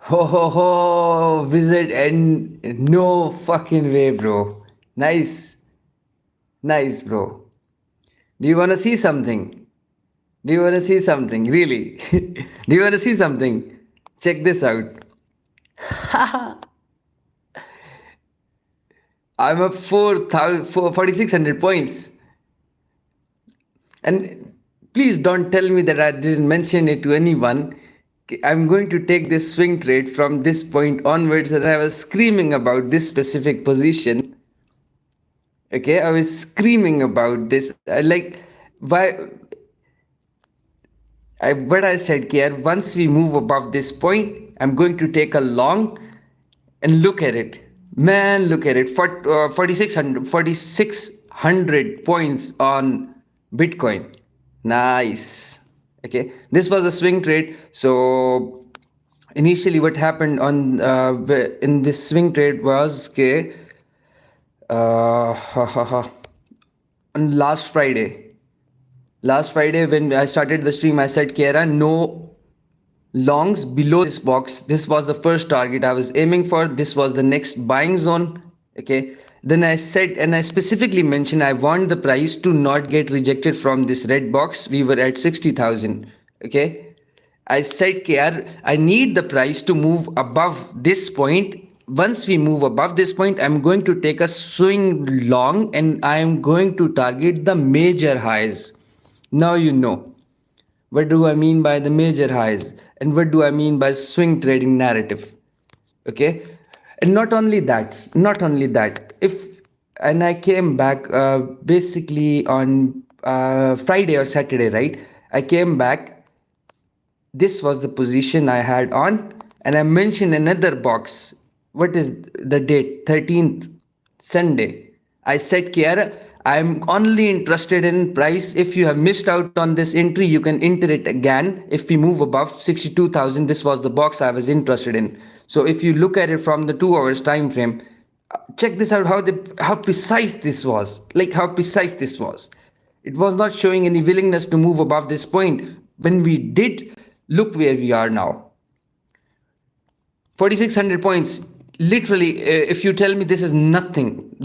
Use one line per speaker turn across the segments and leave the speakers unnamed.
Ho ho ho! Visit and no fucking way, bro. Nice, nice, bro. Do you wanna see something? Do you wanna see something? Really? Do you wanna see something? Check this out. I'm up 4,600 points. And please don't tell me that I didn't mention it to anyone. I'm going to take this swing trade from this point onwards, and I was screaming about this specific position. Okay, I was screaming about this. Why? What I said here, once we move above this point, I'm going to take a long and look at it. Man, look at it. 4,600 points on Bitcoin. Nice. Okay, this was a swing trade. So initially what happened on in this swing trade was okay, on last Friday when I started the stream, I said, Kiera, no longs below this box. This was the first target I was aiming for. This was the next buying zone. Okay, then I said, and I specifically mentioned, I want the price to not get rejected from this red box. We were at 60,000. Okay, I said, KR, I need the price to move above this point. Once we move above this point, I'm going to take a swing long and I'm going to target the major highs. Now you know. What do I mean by the major highs? And what do I mean by swing trading narrative? Okay. And not only that, if and I came back basically on Friday or Saturday, right? I came back, this was the position I had on, and I mentioned another box. What is the date? 13th, Sunday. I said, Kiara, I'm only interested in price. If you have missed out on this entry, you can enter it again. If we move above 62,000, this was the box I was interested in. So if you look at it from the 2 hours time frame, check this out, how precise this was. Like how precise this was. It was not showing any willingness to move above this point. When we did, look where we are now. 4,600 points. Literally, if you tell me this is nothing.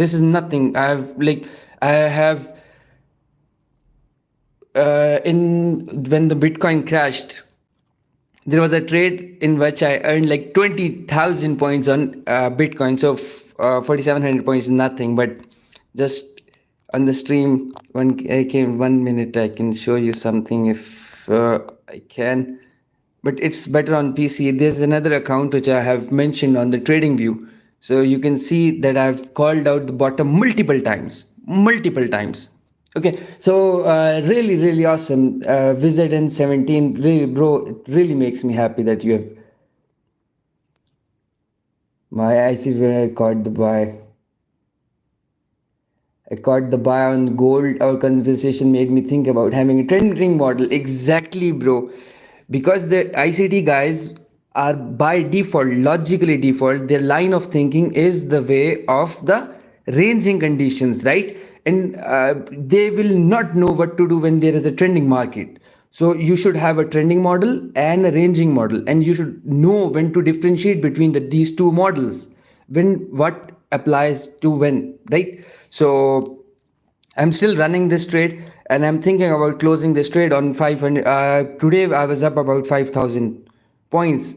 I have in when the Bitcoin crashed, there was a trade in which I earned like 20,000 points on Bitcoin. So 4,700 points is nothing, but just on the stream, I came 1 minute, I can show you something if I can, but it's better on PC. There's another account which I have mentioned on the trading view. So you can see that I've called out the bottom multiple times. Okay, so really, really awesome. Visit in 17, really, bro, it really makes me happy that you have. I see where I caught the buy. I caught the buy on gold. Our conversation made me think about having a trending model. Exactly, bro. Because the ICT guys are by default, logically default, their line of thinking is the way of the ranging conditions, right? And they will not know what to do when there is a trending market. So you should have a trending model and a ranging model, and you should know when to differentiate between these two models, when what applies to when, right? So I'm still running this trade and I'm thinking about closing this trade on 500. Today I was up about 5,000 points.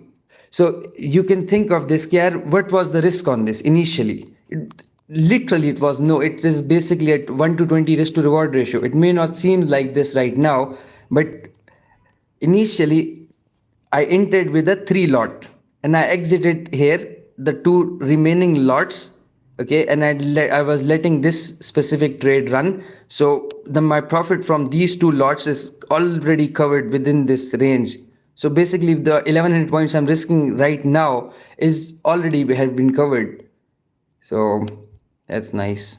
So you can think of this care. What was the risk on this initially? Literally, it was no. It is basically at 1 to 20 risk to reward ratio. It may not seem like this right now, but initially I entered with a 3 lot and I exited here the 2 remaining lots. Okay, and I was letting this specific trade run. So my profit from these 2 lots is already covered within this range. So basically the 1100 points I'm risking right now is already had been covered. So that's nice.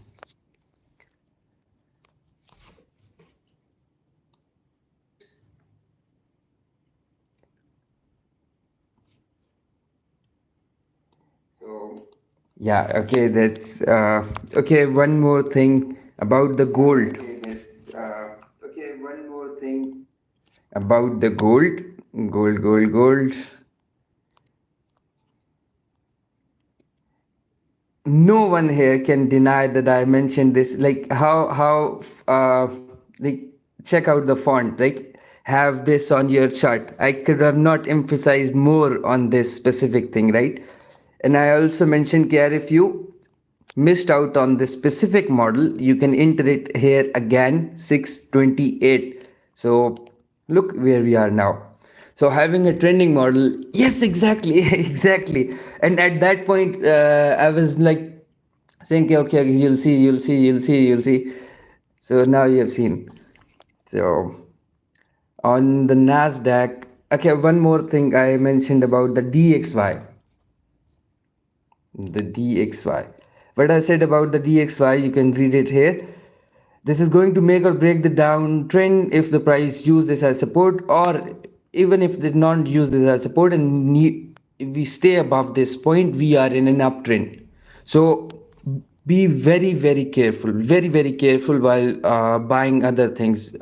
Yeah, okay, that's okay. One more thing about the gold. Okay, one more thing about the gold. Gold. no one here can deny that I mentioned this. Like like check out the font. Like have this on your chart. I could have not emphasized more on this specific thing, right? And I also mentioned here, if you missed out on this specific model, you can enter it here again, 628. So look where we are now. So having a trending model, yes, exactly, exactly. And at that point, I was like saying, okay, okay, you'll see, you'll see, you'll see, you'll see. So now you have seen. So on the Nasdaq, okay, one more thing I mentioned about the DXY. The DXY. What I said about the DXY, you can read it here. This is going to make or break the downtrend if the price use this as support, or even if they not use this as support and if we stay above this point, we are in an uptrend. So be very very careful, very careful while buying other things.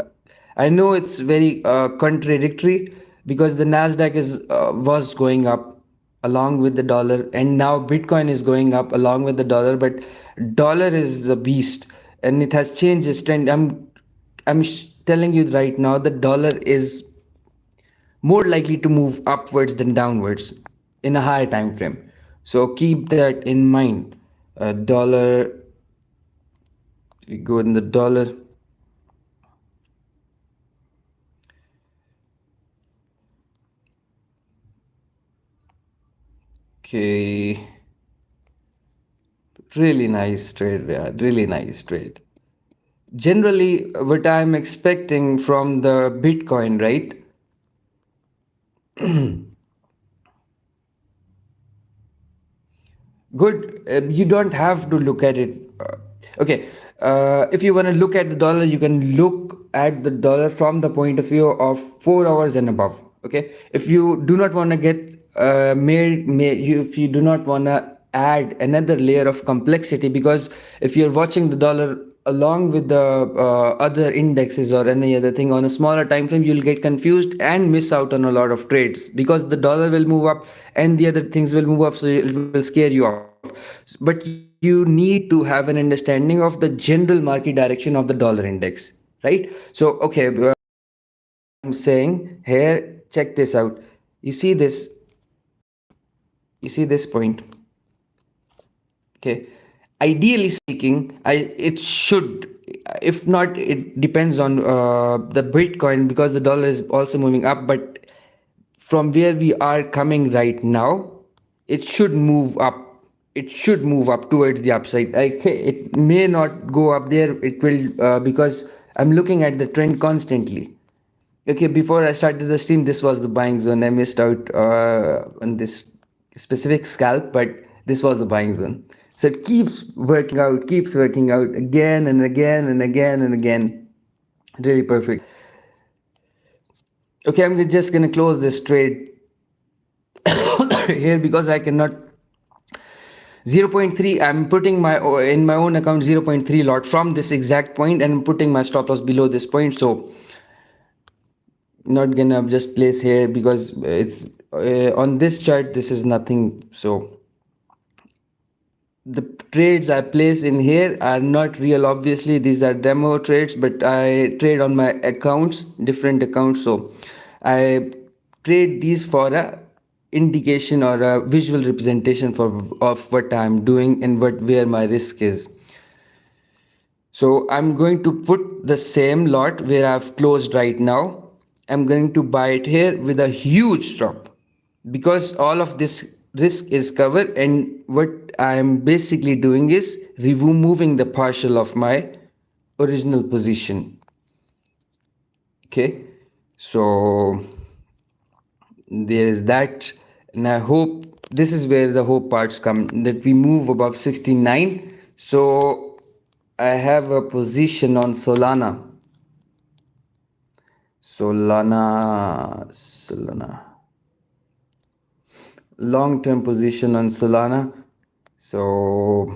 I know it's very contradictory, because the Nasdaq is was going up along with the dollar, and now Bitcoin is going up along with the dollar, but dollar is a beast and it has changed its trend. Telling you right now, the dollar is more likely to move upwards than downwards in a higher time frame. So keep that in mind. Dollar, we go in the dollar. Okay, really nice trade, yeah, really nice trade. Generally, what I'm expecting from the Bitcoin, right? Good. You don't have to look at it. Okay. If you want to look at the dollar, you can look at the dollar from the point of view of 4 hours and above. Okay. If you do not want to get if you do not want to add another layer of complexity, because if you're watching the dollar along with the other indexes or any other thing on a smaller time frame, you'll get confused and miss out on a lot of trades, because the dollar will move up and the other things will move up, so it will scare you off. But you need to have an understanding of the general market direction of the dollar index, right? So okay, I'm saying here, check this out. You see this, you see this point. Okay, ideally speaking, it should, if not, it depends on the Bitcoin, because the dollar is also moving up, but from where we are coming right now, it should move up, it should move up towards the upside. Okay, it may not go up there, it will because I'm looking at the trend constantly. Okay, before I started the stream, this was the buying zone. I missed out on this specific scalp, but this was the buying zone. So it keeps working out again and again and again and again. Really perfect. Okay, I'm just gonna close this trade here, because I cannot. 0.3, I'm putting my in my own account 0.3 lot from this exact point, and I'm putting my stop loss below this point. So not gonna just place here, because it's on this chart this is nothing. So the trades I place in here are not real, obviously these are demo trades, but I trade on my accounts, different accounts. So I trade these for a indication or a visual representation of what I'm doing and where my risk is. So I'm going to put the same lot where I've closed right now. I'm going to buy it here with a huge drop, because all of this risk is covered, and what I'm basically doing is removing the partial of my original position. Okay, so there is that, and I hope this is where the hope parts come, that we move above 69. So I have a position on Solana, long-term position on Solana. So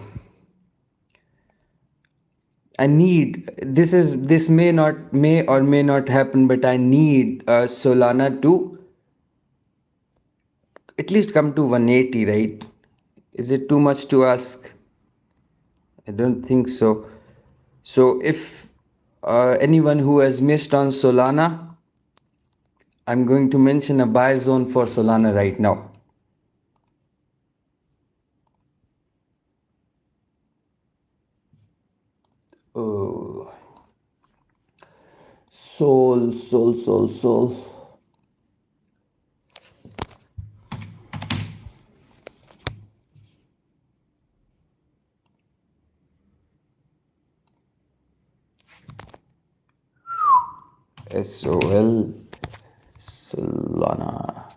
I need, this may or may not happen, but I need Solana to at least come to 180, right? Is it too much to ask? I don't think so. So if anyone who has missed on Solana, I'm going to mention a buy zone for Solana right now. Oh, Sol. SOL Solana.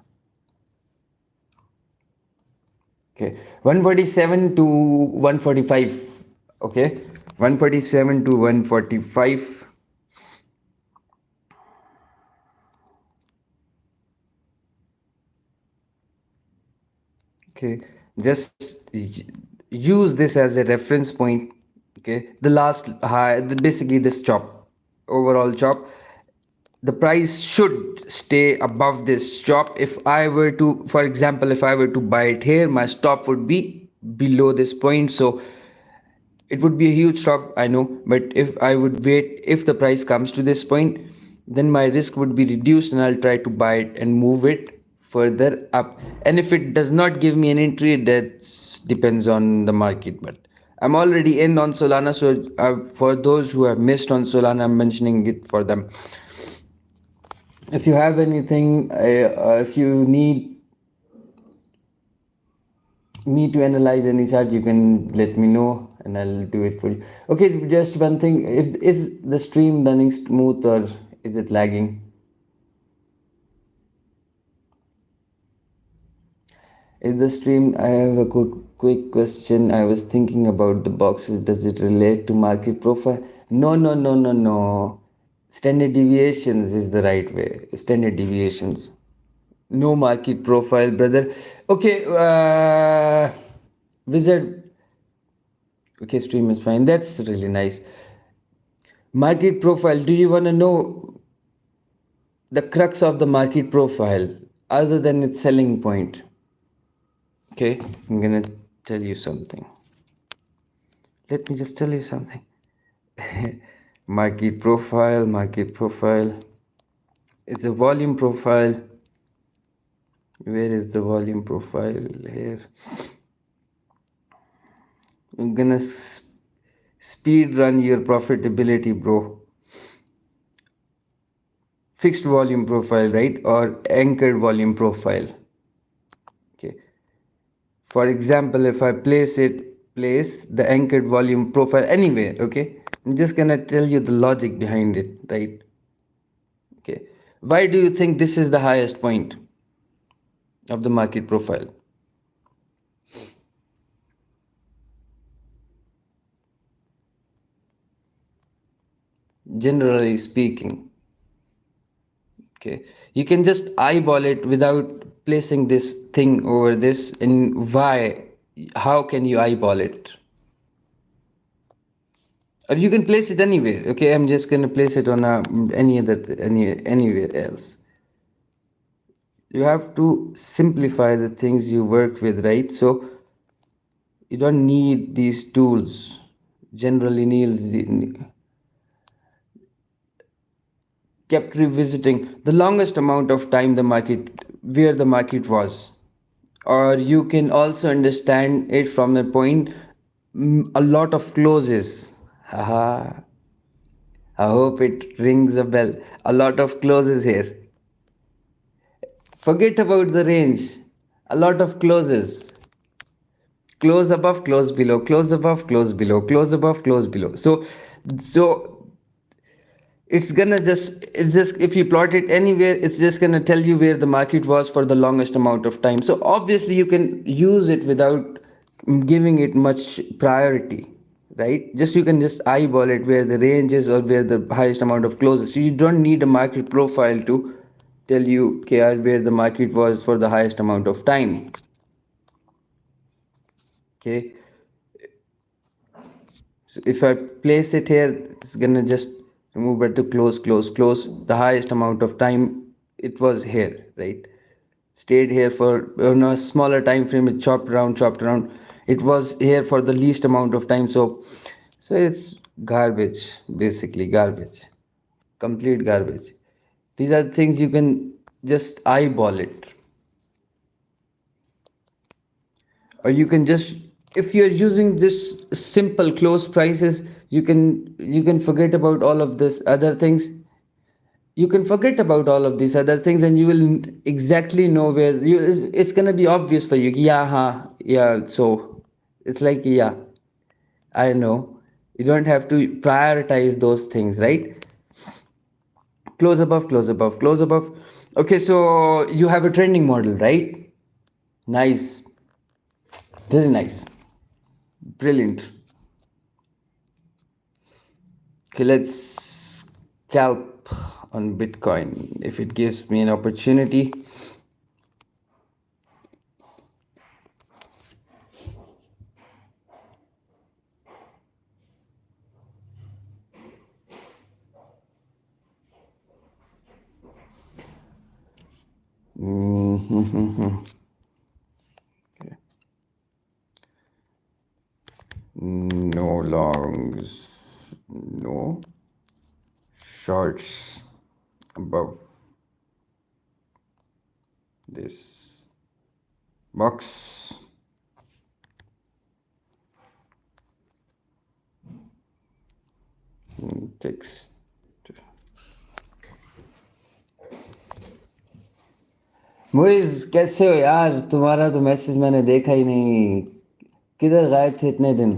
Okay, 147 to 145. Okay, 147 to 145. Okay, just use this as a reference point. Okay, the last high, basically this chop, overall chop, the price should stay above this chop. If I were to, for example, if I were to buy it here, my stop would be below this point. So it would be a huge shock, I know, but if I would wait, if the price comes to this point, then my risk would be reduced and I'll try to buy it and move it further up. And if it does not give me an entry, that depends on the market. But I'm already in on Solana, so for those who have missed on Solana, I'm mentioning it for them. If you have anything, if you need me to analyze any chart, you can let me know and I'll do it for you. Okay, just one thing, if is the stream running smooth or is it lagging? Is the stream, I have a quick question. I was thinking about the boxes. Does it relate to market profile? No. Standard deviations is the right way. Standard deviations. No market profile, brother. Okay, wizard. Okay, stream is fine. That's really nice. Market profile. Do you want to know the crux of the market profile other than its selling point? Okay, I'm gonna tell you something. Let me just tell you something. Market profile. It's a volume profile. Where is the volume profile? Here. I'm gonna speed run your profitability, bro. Fixed volume profile, right? Or anchored volume profile. Okay. For example, if I place the anchored volume profile anywhere, okay? I'm just gonna tell you the logic behind it, right? Okay. Why do you think this is the highest point of the market profile? Generally speaking. Okay. You can just eyeball it without placing this thing over this. And why? How can you eyeball it? Or you can place it anywhere. Okay, I'm just gonna place it on anywhere else. You have to simplify the things you work with, right? So you don't need these tools. Generally, Niels kept revisiting the longest amount of time the market, where the market was. Or you can also understand it from the point, a lot of closes. Haha. I hope it rings a bell. A lot of closes here. Forget about the range. A lot of closes. Close above, close below, close above, close below, close above, close below. So it's just if you plot it anywhere, it's just gonna tell you where the market was for the longest amount of time. So obviously you can use it without giving it much priority, right? Just you can just eyeball it where the range is or where the highest amount of closes. So you don't need a market profile to tell you KR where the market was for the highest amount of time. Okay, so if I place it here, it's gonna just move it to close. The highest amount of time it was here, right? Stayed here for, on a smaller time frame. It chopped around. It was here for the least amount of time. So it's garbage, basically garbage, complete garbage. These are things you can just eyeball it, or you can just, if you're using this simple close prices, you can forget about all of this other things. You can forget about all of these other things, and you will exactly know where you, it's going to be obvious for you. Yeah, huh, yeah. So it's like, yeah, I know. You don't have to prioritize those things, right? Close above, close above, close above. Okay, so you have a trending model, right? Nice. Really nice. Brilliant. Okay, let's scalp on Bitcoin if it gives me an opportunity. Mhm. Okay. No longs, no shorts above this box. Text. Muiz कैसे हो यार? तुम्हारा तो message मैंने देखा ही नहीं। किधर गायब थे इतने दिन?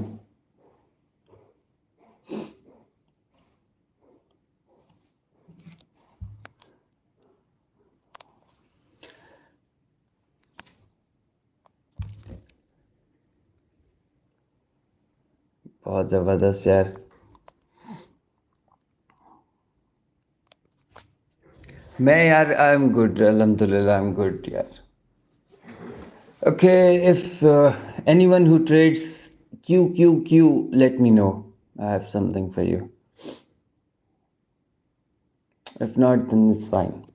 बहुत ज़बरदस्त यार। मैं यार, आई एम गुड, अल्हम्दुलिल्लाह, आई एम गुड यार। Okay, if anyone who trades QQQ, let me know. I have something for you. If not, then it's fine.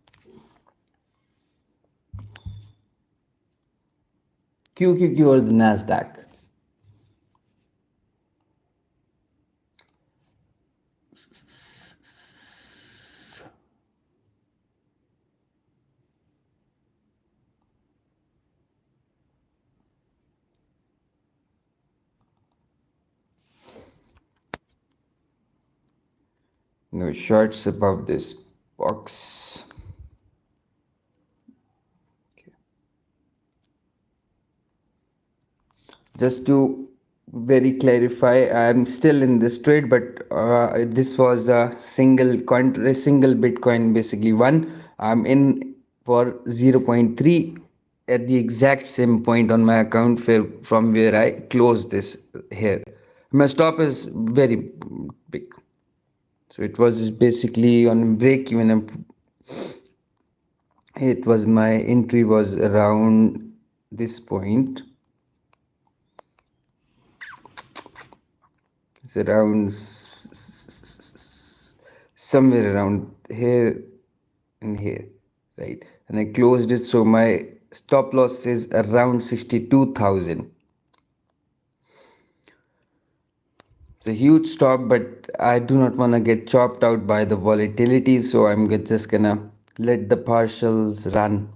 QQQ or the Nasdaq. No shorts above this box. Okay. Just to very clarify, I'm still in this trade, but this was a single Bitcoin, basically one. I'm in for 0.3 at the exact same point on my account from where I closed this here. My stop is very big, so it was basically on break even. It was, my entry was around this point. It's around somewhere around here and here, right? And I closed it, so my stop loss is around 62,000. It's a huge stop, but I do not want to get chopped out by the volatility, so I'm just gonna let the partials run.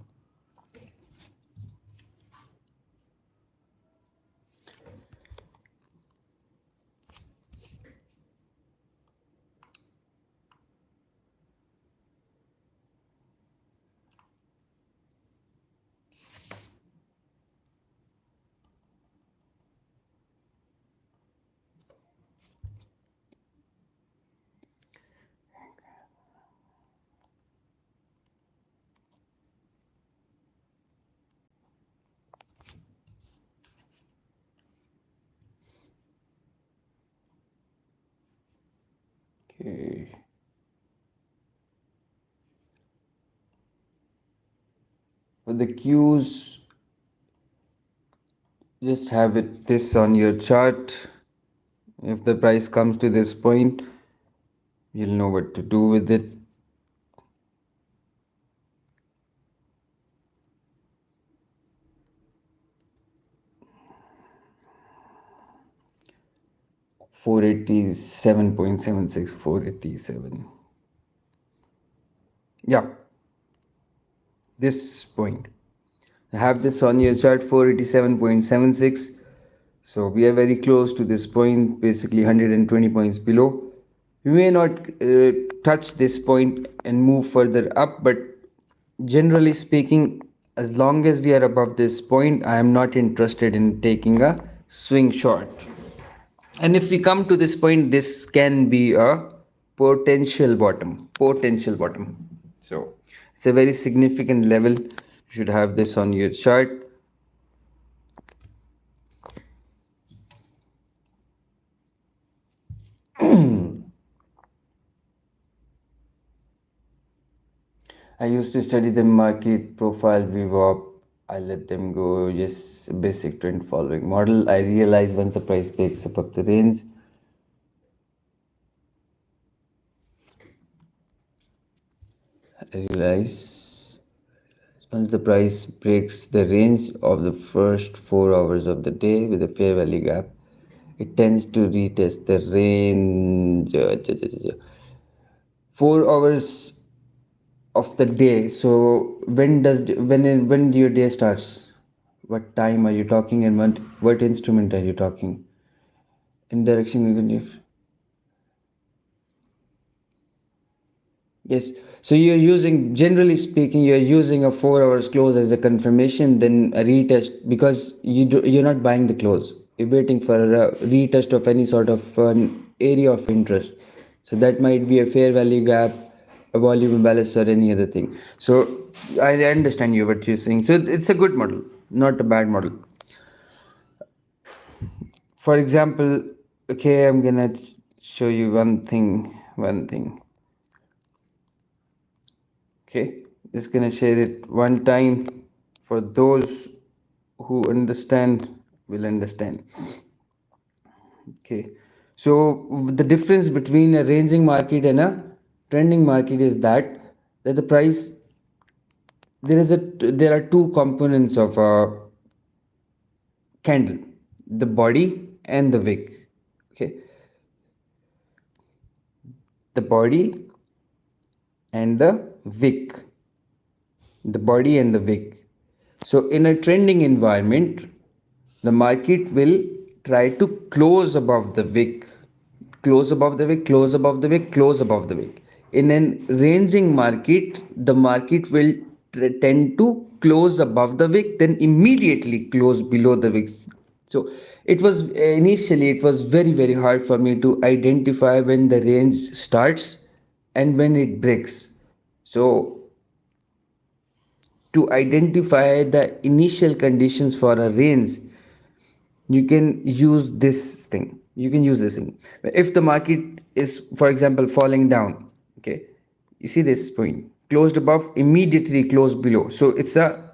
Okay. For the Qs, just have it this on your chart. If the price comes to this point, you'll know what to do with it. 487.76, 487. Yeah, this point. Have this on your chart, 487.76. So we are very close to this point, basically 120 points below. We may not touch this point and move further up, but generally speaking, as long as we are above this point, I am not interested in taking a swing short. And if we come to this point, this can be a potential bottom. So it's a very significant level. You should have this on your chart. I used to study the market profile VWAP. I let them go. Yes, basic trend following model. I realize once the price breaks above the range. I realize once the price breaks the range of the first 4 hours of the day with a fair value gap, it tends to retest the range. 4 hours of the day. So when your day starts? What time are you talking, and what instrument are you talking? In direction you can use. Yes. So you're using, generally speaking, you're using a 4 hours close as a confirmation, then a retest, because you're not buying the close. You're waiting for a retest of any sort of an area of interest. So that might be a fair value gap, a volume imbalance, or any other thing. So I understand you what you're saying. So it's a good model, not a bad model. For example, okay, I'm gonna show you one thing. Okay, just gonna share it one time. For those who understand will understand. Okay, so the difference between a ranging market and a trending market is that the price, there are two components of a candle: the body and the wick. Okay, the body and the wick. The body and the wick. So in a trending environment, the market will try to close above the wick, close above the wick, close above the wick, close above the wick. In a ranging market, the market will tend to close above the wick, then immediately close below the wicks. So it was very hard for me to identify when the range starts and when it breaks. So to identify the initial conditions for a range, you can use this thing. If the market is, for example, falling down, okay, you see this point, closed above, immediately closed below, so it's a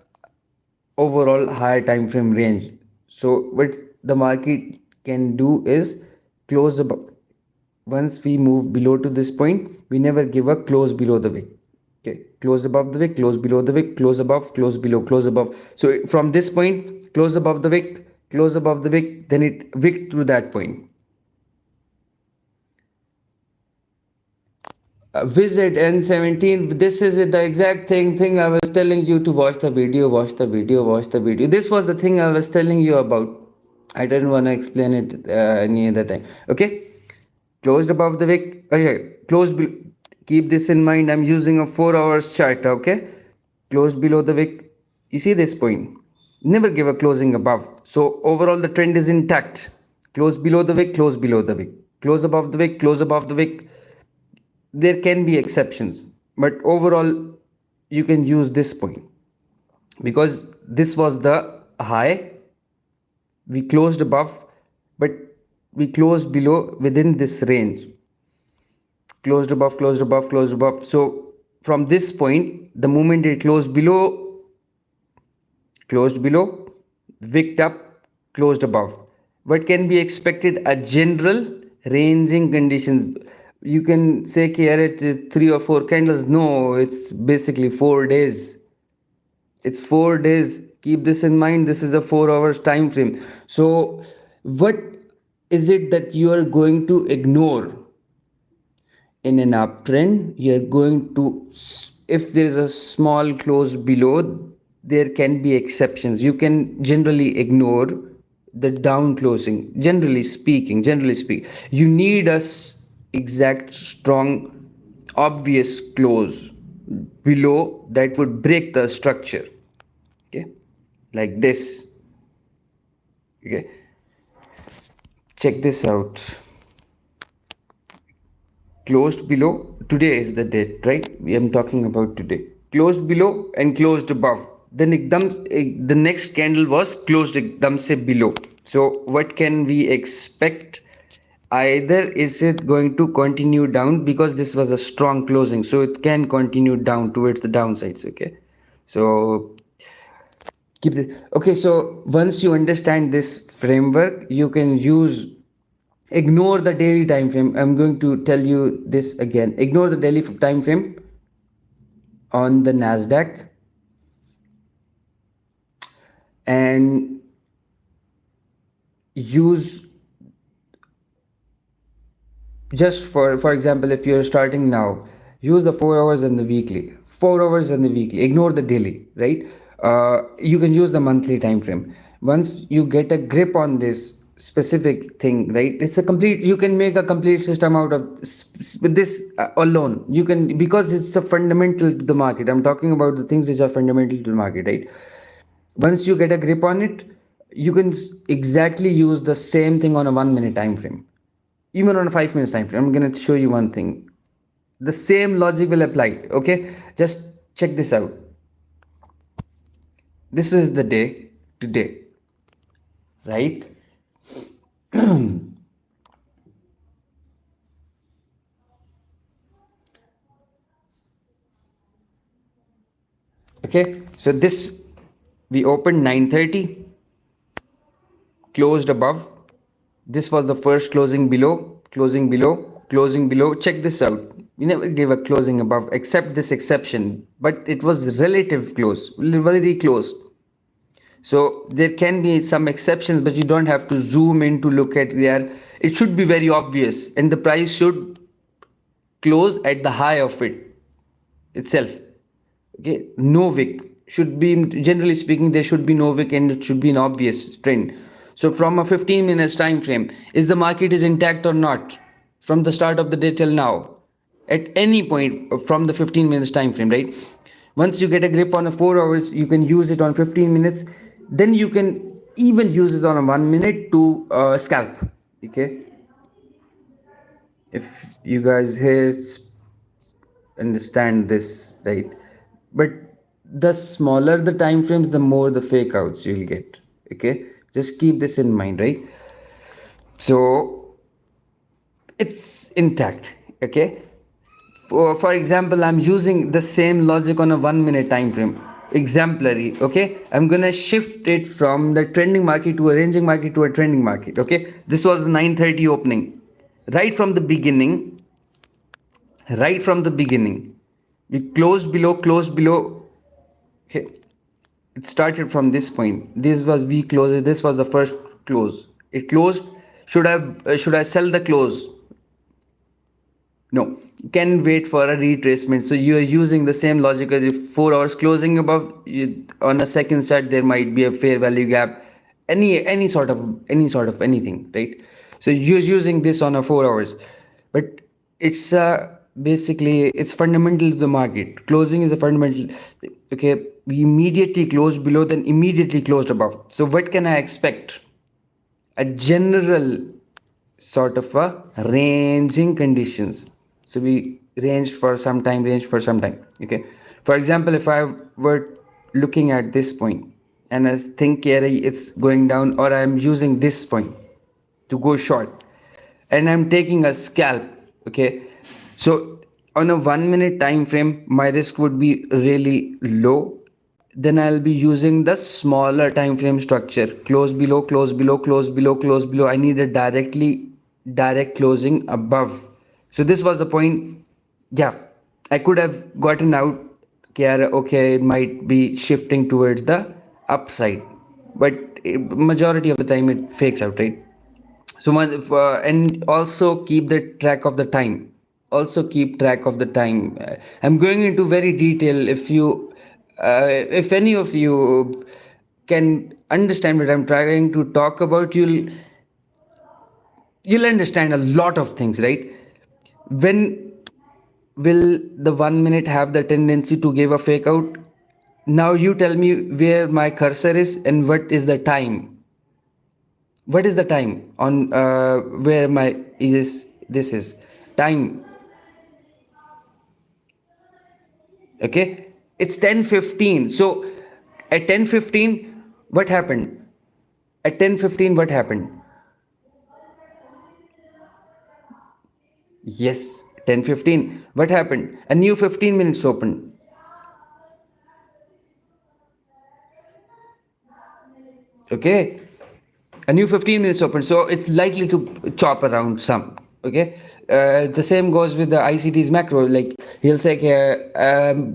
overall higher time frame range. So what the market can do is close above. Once we move below to this point, we never give a close below the wick. Okay, close above the wick, close below the wick, close above, close below, close above. So from this point, close above the wick, close above the wick, then it wick through that point. Visit N17. This is the exact thing I was telling you to watch the video. This was the thing I was telling you about. I didn't want to explain it any other time. Okay, closed above the wick. Okay, keep this in mind. I'm using a 4 hours chart. Okay, closed below the wick. You see this point, never give a closing above. So overall the trend is intact. Close below the wick, close below the wick, close above the wick, close above the wick. There can be exceptions, but overall you can use this point, because this was the high, we closed above, but we closed below within this range. Closed above, closed above, closed above. So from this point, the moment it closed below, wicked up, closed above. What can be expected? A general ranging conditions. You can say here at 3 or 4 candles. No, it's basically 4 days. It's 4 days. Keep this in mind. This is a 4 hours time frame. So what is it that you are going to ignore? In an uptrend, you're going to, if there is a small close below, there can be exceptions. You can generally ignore the down closing. Generally speak, you need a exact strong obvious close below that would break the structure. Okay, like this. Okay, check this out. Closed below, today is the date, right? We am talking about today. Closed below and closed above, then ekdam, the next candle was closed ekdam se below. So what can we expect? Either is it going to continue down, because this was a strong closing, so it can continue down towards the downsides. Okay, so keep this. Okay, so once you understand this framework, you can use, ignore the daily time frame. I'm going to tell you this again. Ignore the daily time frame on the Nasdaq, and use, just for example, if you're starting now, use the 4 hours and the weekly. 4 hours and the weekly, ignore the daily, right? You can use the monthly time frame. Once you get a grip on this specific thing, right, it's a complete, you can make a complete system out of with this alone. You can, because it's a fundamental to the market. I'm talking about the things which are fundamental to the market, right? Once you get a grip on it, you can exactly use the same thing on a 1 minute time frame, even on a 5 minutes time frame. I'm going to show you one thing. The same logic will apply. Okay, just check this out. This is the day today, right? Okay, so this, we opened 9:30, closed above. This was the first closing below, closing below, closing below. Check this out. We never gave a closing above except this exception, but it was relative close, very close. So there can be some exceptions, but you don't have to zoom in to look at there. It should be very obvious, and the price should close at the high of it itself. Okay, no wick should be, generally speaking, there should be no wick, and it should be an obvious trend. So from a 15 minutes time frame, is the market is intact or not from the start of the day till now, at any point from the 15 minutes time frame, right? Once you get a grip on a 4 hours, you can use it on 15 minutes, then you can even use it on a 1 minute to scalp. Okay, if you guys here understand this, right? But the smaller the time frames, the more the fake outs you'll get. Okay, just keep this in mind, right? So it's intact. Okay, for example, I'm using the same logic on a 1 minute time frame, exemplary. Okay, I'm gonna shift it from the trending market to a ranging market to a trending market. Okay, this was the 9:30 opening. Right from the beginning, we closed below. Okay, it started from this point. This was, we closed it, this was the first close. It closed. Should I sell the close? No, can wait for a retracement. So you are using the same logic as if 4 hours closing above, on a second chart there might be a fair value gap, any sort of anything, right? So you're using this on a 4 hours, but it's basically it's fundamental to the market. Closing is a fundamental. Okay, we immediately closed below, then immediately closed above. So what can I expect? A general sort of a ranging conditions. So we ranged for some time. Okay, for example, if I were looking at this point and I think it's going down, or I'm using this point to go short and I'm taking a scalp. Okay, so on a 1 minute time frame, my risk would be really low. Then I'll be using the smaller time frame structure. Close below, close below, close below, close below. I need a direct closing above. So this was the point. Yeah, I could have gotten out. Okay, it might be shifting towards the upside, but majority of the time it fakes out, right? So and also keep the track of the time. Also keep track of the time. I'm going into very detail. If any of you can understand what I'm trying to talk about, you'll understand a lot of things, right? When will the 1 minute have the tendency to give a fake out? Now you tell me where my cursor is and what is the time. What is the time on where my is this is time? Okay, it's 10:15. So at 10:15, what happened? At 10:15, what happened? Yes, 10:15. What happened? A new 15 minutes opened. Okay, a new 15 minutes open, so it's likely to chop around some. Okay, the same goes with the ict's macro. Like he'll say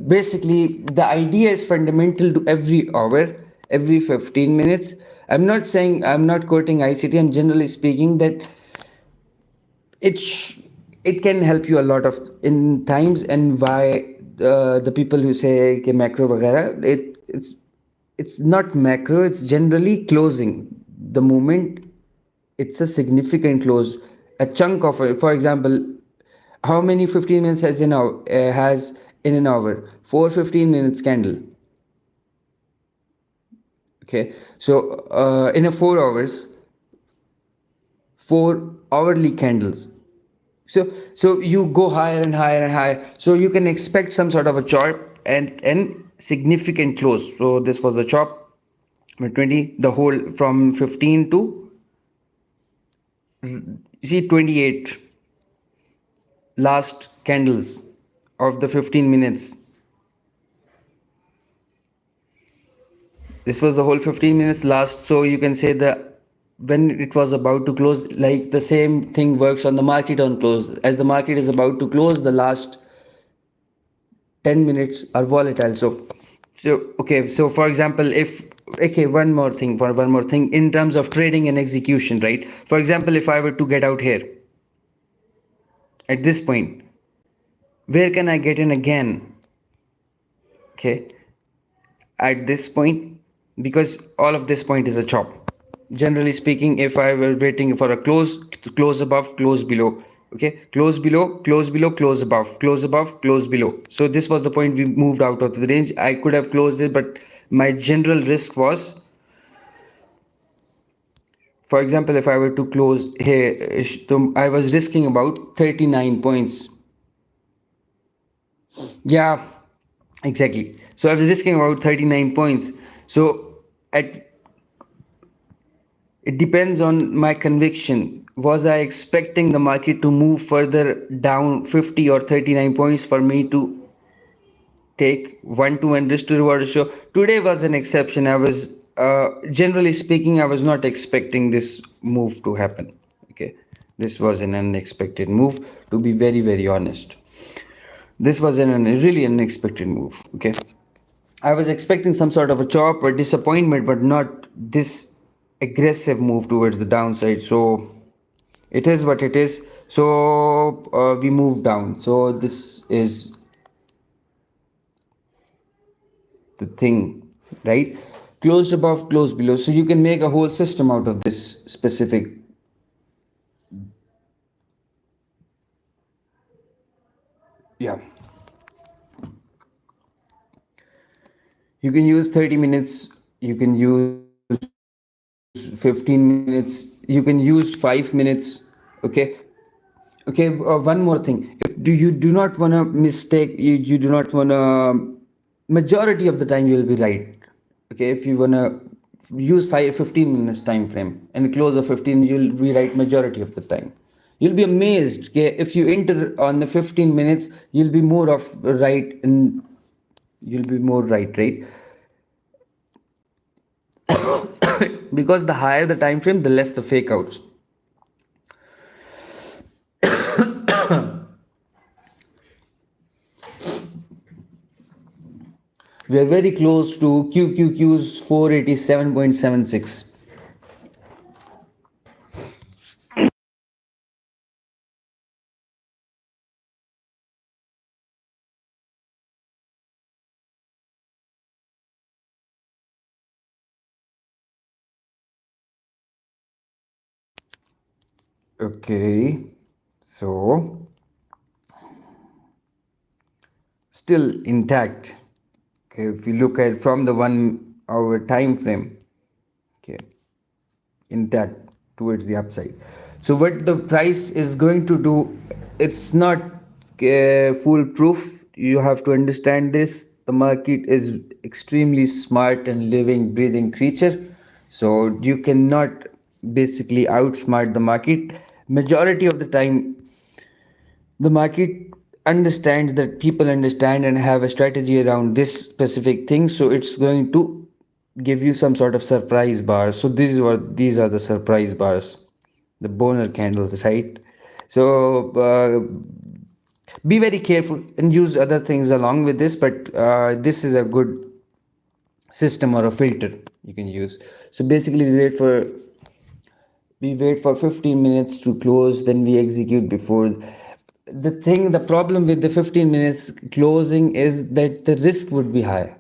basically the idea is fundamental to every hour, every 15 minutes. I'm not saying, I'm not quoting ict, I'm generally speaking that it sh- it can help you a lot of in times. And why the people who say कि macro वगैरह, it's not macro, it's generally closing. The moment it's a significant close, a chunk of it. For example, how many 15 minutes has in an hour? 4 15 minutes candle. Okay, so in a 4 hours, 4 hourly candles. So you go higher and higher and higher, so you can expect some sort of a chop and significant close. So this was the chop with 20, the whole from 15 to, see, 28 last candles of the 15 minutes. This was the whole 15 minutes last. So you can say that when it was about to close, like the same thing works on the market on close. As the market is about to close, the last 10 minutes are volatile. So okay, so for example, if, okay, one more thing in terms of trading and execution, right? For example, if I were to get out here at this point, where can I get in again? Okay, at this point, because all of this point is a chop. Generally speaking, if I were waiting for a close above, close below. Okay, close below, close below, close above, close above, close below. So this was the point we moved out of the range. I could have closed it, but my general risk was, for example, if I were to close here, I was risking about 39 points. Yeah, exactly. So I was risking about 39 points. So at it depends on my conviction. Was I expecting the market to move further down 50 or 39 points for me to take 1 to 1 risk to reward ratio? Today was an exception. I was, generally speaking, I was not expecting this move to happen. Okay, this was an unexpected move, to be very, very honest. This was a really unexpected move. Okay, I was expecting some sort of a chop or disappointment, but not this aggressive move towards the downside. So it is what it is. So we move down. So this is the thing, right? Closed above, closed below. So you can make a whole system out of this specific. Yeah. You can use 30 minutes. You can use 15 minutes. You can use 5 minutes. Okay. Okay, one more thing. If you do not want to mistake, you do not want to, majority of the time you will be right. Okay, if you want to use 15 minutes time frame and close a 15, you'll be right majority of the time. You'll be amazed. Okay, if you enter on the 15 minutes, you'll be more of right, and you'll be more right? Because the higher the time frame, the less the fake outs. We are very close to QQQ's 487.76. Okay, so still intact. Okay, if you look at from the 1 hour time frame, okay, intact towards the upside. So what the price is going to do, it's not foolproof. You have to understand this. The market is extremely smart and living, breathing creature. So you cannot basically outsmart the market. Majority of the time, the market understands that people understand and have a strategy around this specific thing, so it's going to give you some sort of surprise bars. So these are the surprise bars, the boner candles, right? So be very careful and use other things along with this, but this is a good system or a filter you can use. So basically we wait for 15 minutes to close, then we execute before. The problem with the 15 minutes closing is that the risk would be high.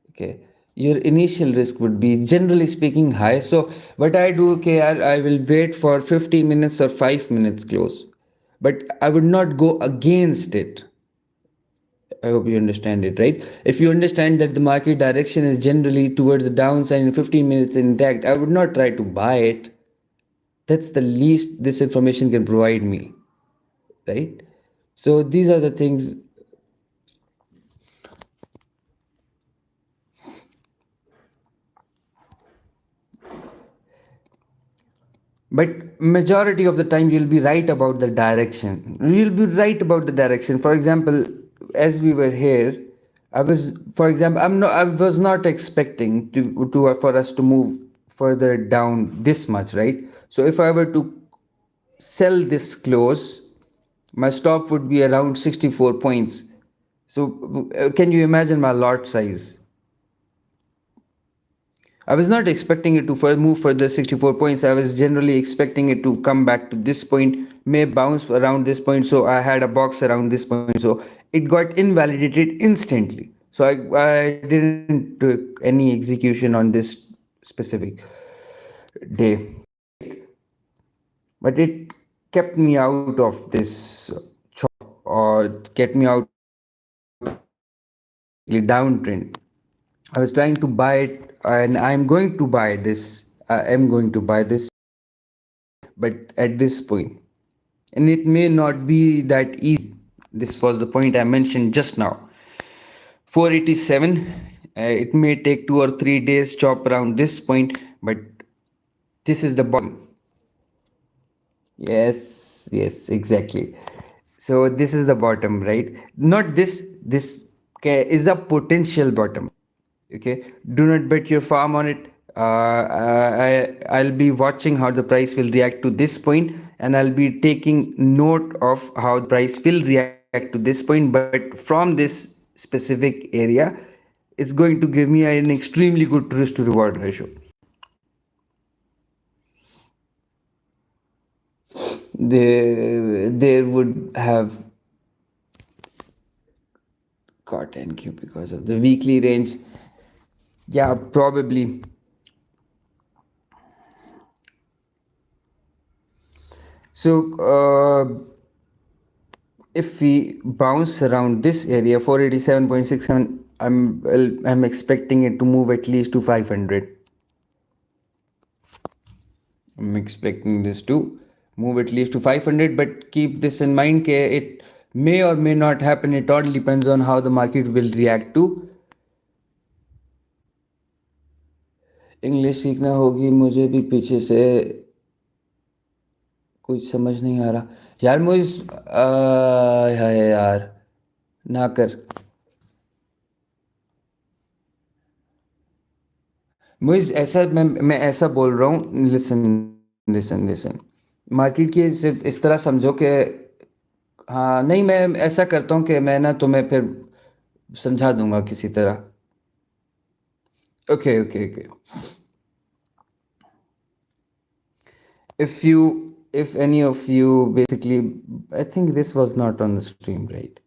Okay, your initial risk would be, generally speaking, high. So what I do, okay, I will wait for 15 minutes or 5 minutes close, but I would not go against it. I hope you understand it, right? If you understand that the market direction is generally towards the downside in 15 minutes intact, I would not try to buy it. That's the least this information can provide me, right? So these are the things. But majority of the time you'll be right about the direction. You'll be right about the direction. For example, as we were here, for example, I was not expecting to for us to move further down this much, right? So if I were to sell this close, my stop would be around 64 points. So can you imagine my lot size? I was not expecting it to move further 64 points. I was generally expecting it to come back to this point, may bounce around this point. So I had a box around this point. So it got invalidated instantly. So I didn't do any execution on this specific day, but it kept me out of this chop, or kept me out the downtrend. I was trying to buy it, and I'm going to buy this. I am going to buy this, but at this point, and it may not be that easy. This was the point I mentioned just now. 487. It may take 2 or 3 days chop around this point, but this is the bottom. Yes, yes, exactly. So this is the bottom, right? Not this. This is a potential bottom. Okay, do not bet your farm on it. I'll be watching how the price will react to this point, and I'll be taking note of how the price will react to this point. But from this specific area, it's going to give me an extremely good risk to reward ratio. There would have got NQ because of the weekly range. Yeah, probably. So if we bounce around this area 487.67, I'm expecting it to move at least to 500. I'm expecting this to move at least to 500, but keep this in mind that it may or may not happen. It all depends on how the market will react to. English सीखना होगी मुझे भी पीछे से, कुछ समझ नहीं आ रहा यार मुझे। यार ना कर मुझे ऐसा, मैं ऐसा बोल रहा हूँ, लिसन लिसन लिसन। मार्केट की सिर्फ इस तरह समझो कि, हाँ नहीं, मैं ऐसा करता हूँ कि मैं ना तुम्हें फिर समझा दूंगा किसी तरह. Okay, okay, okay. If any of you basically, I think this was not on the stream, right?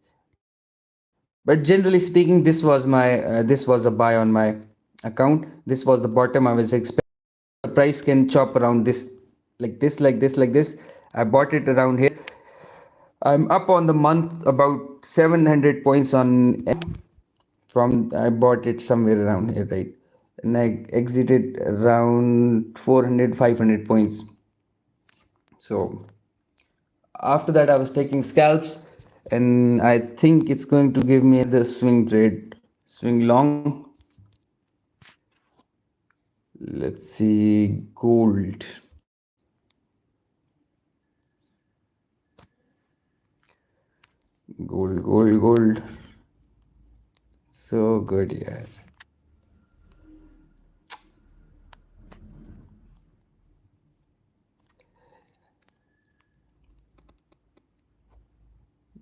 But generally speaking, this was a buy on my account. This was the bottom I was expecting. The price can chop around this, like this, like this, like this. I bought it around here. I'm up on the month about 700 points on from I bought it somewhere around here, right? And I exited around 400, 500 points. So after that, I was taking scalps, and I think it's going to give me the swing trade, swing long. Let's see, gold. Gold. So good, yeah.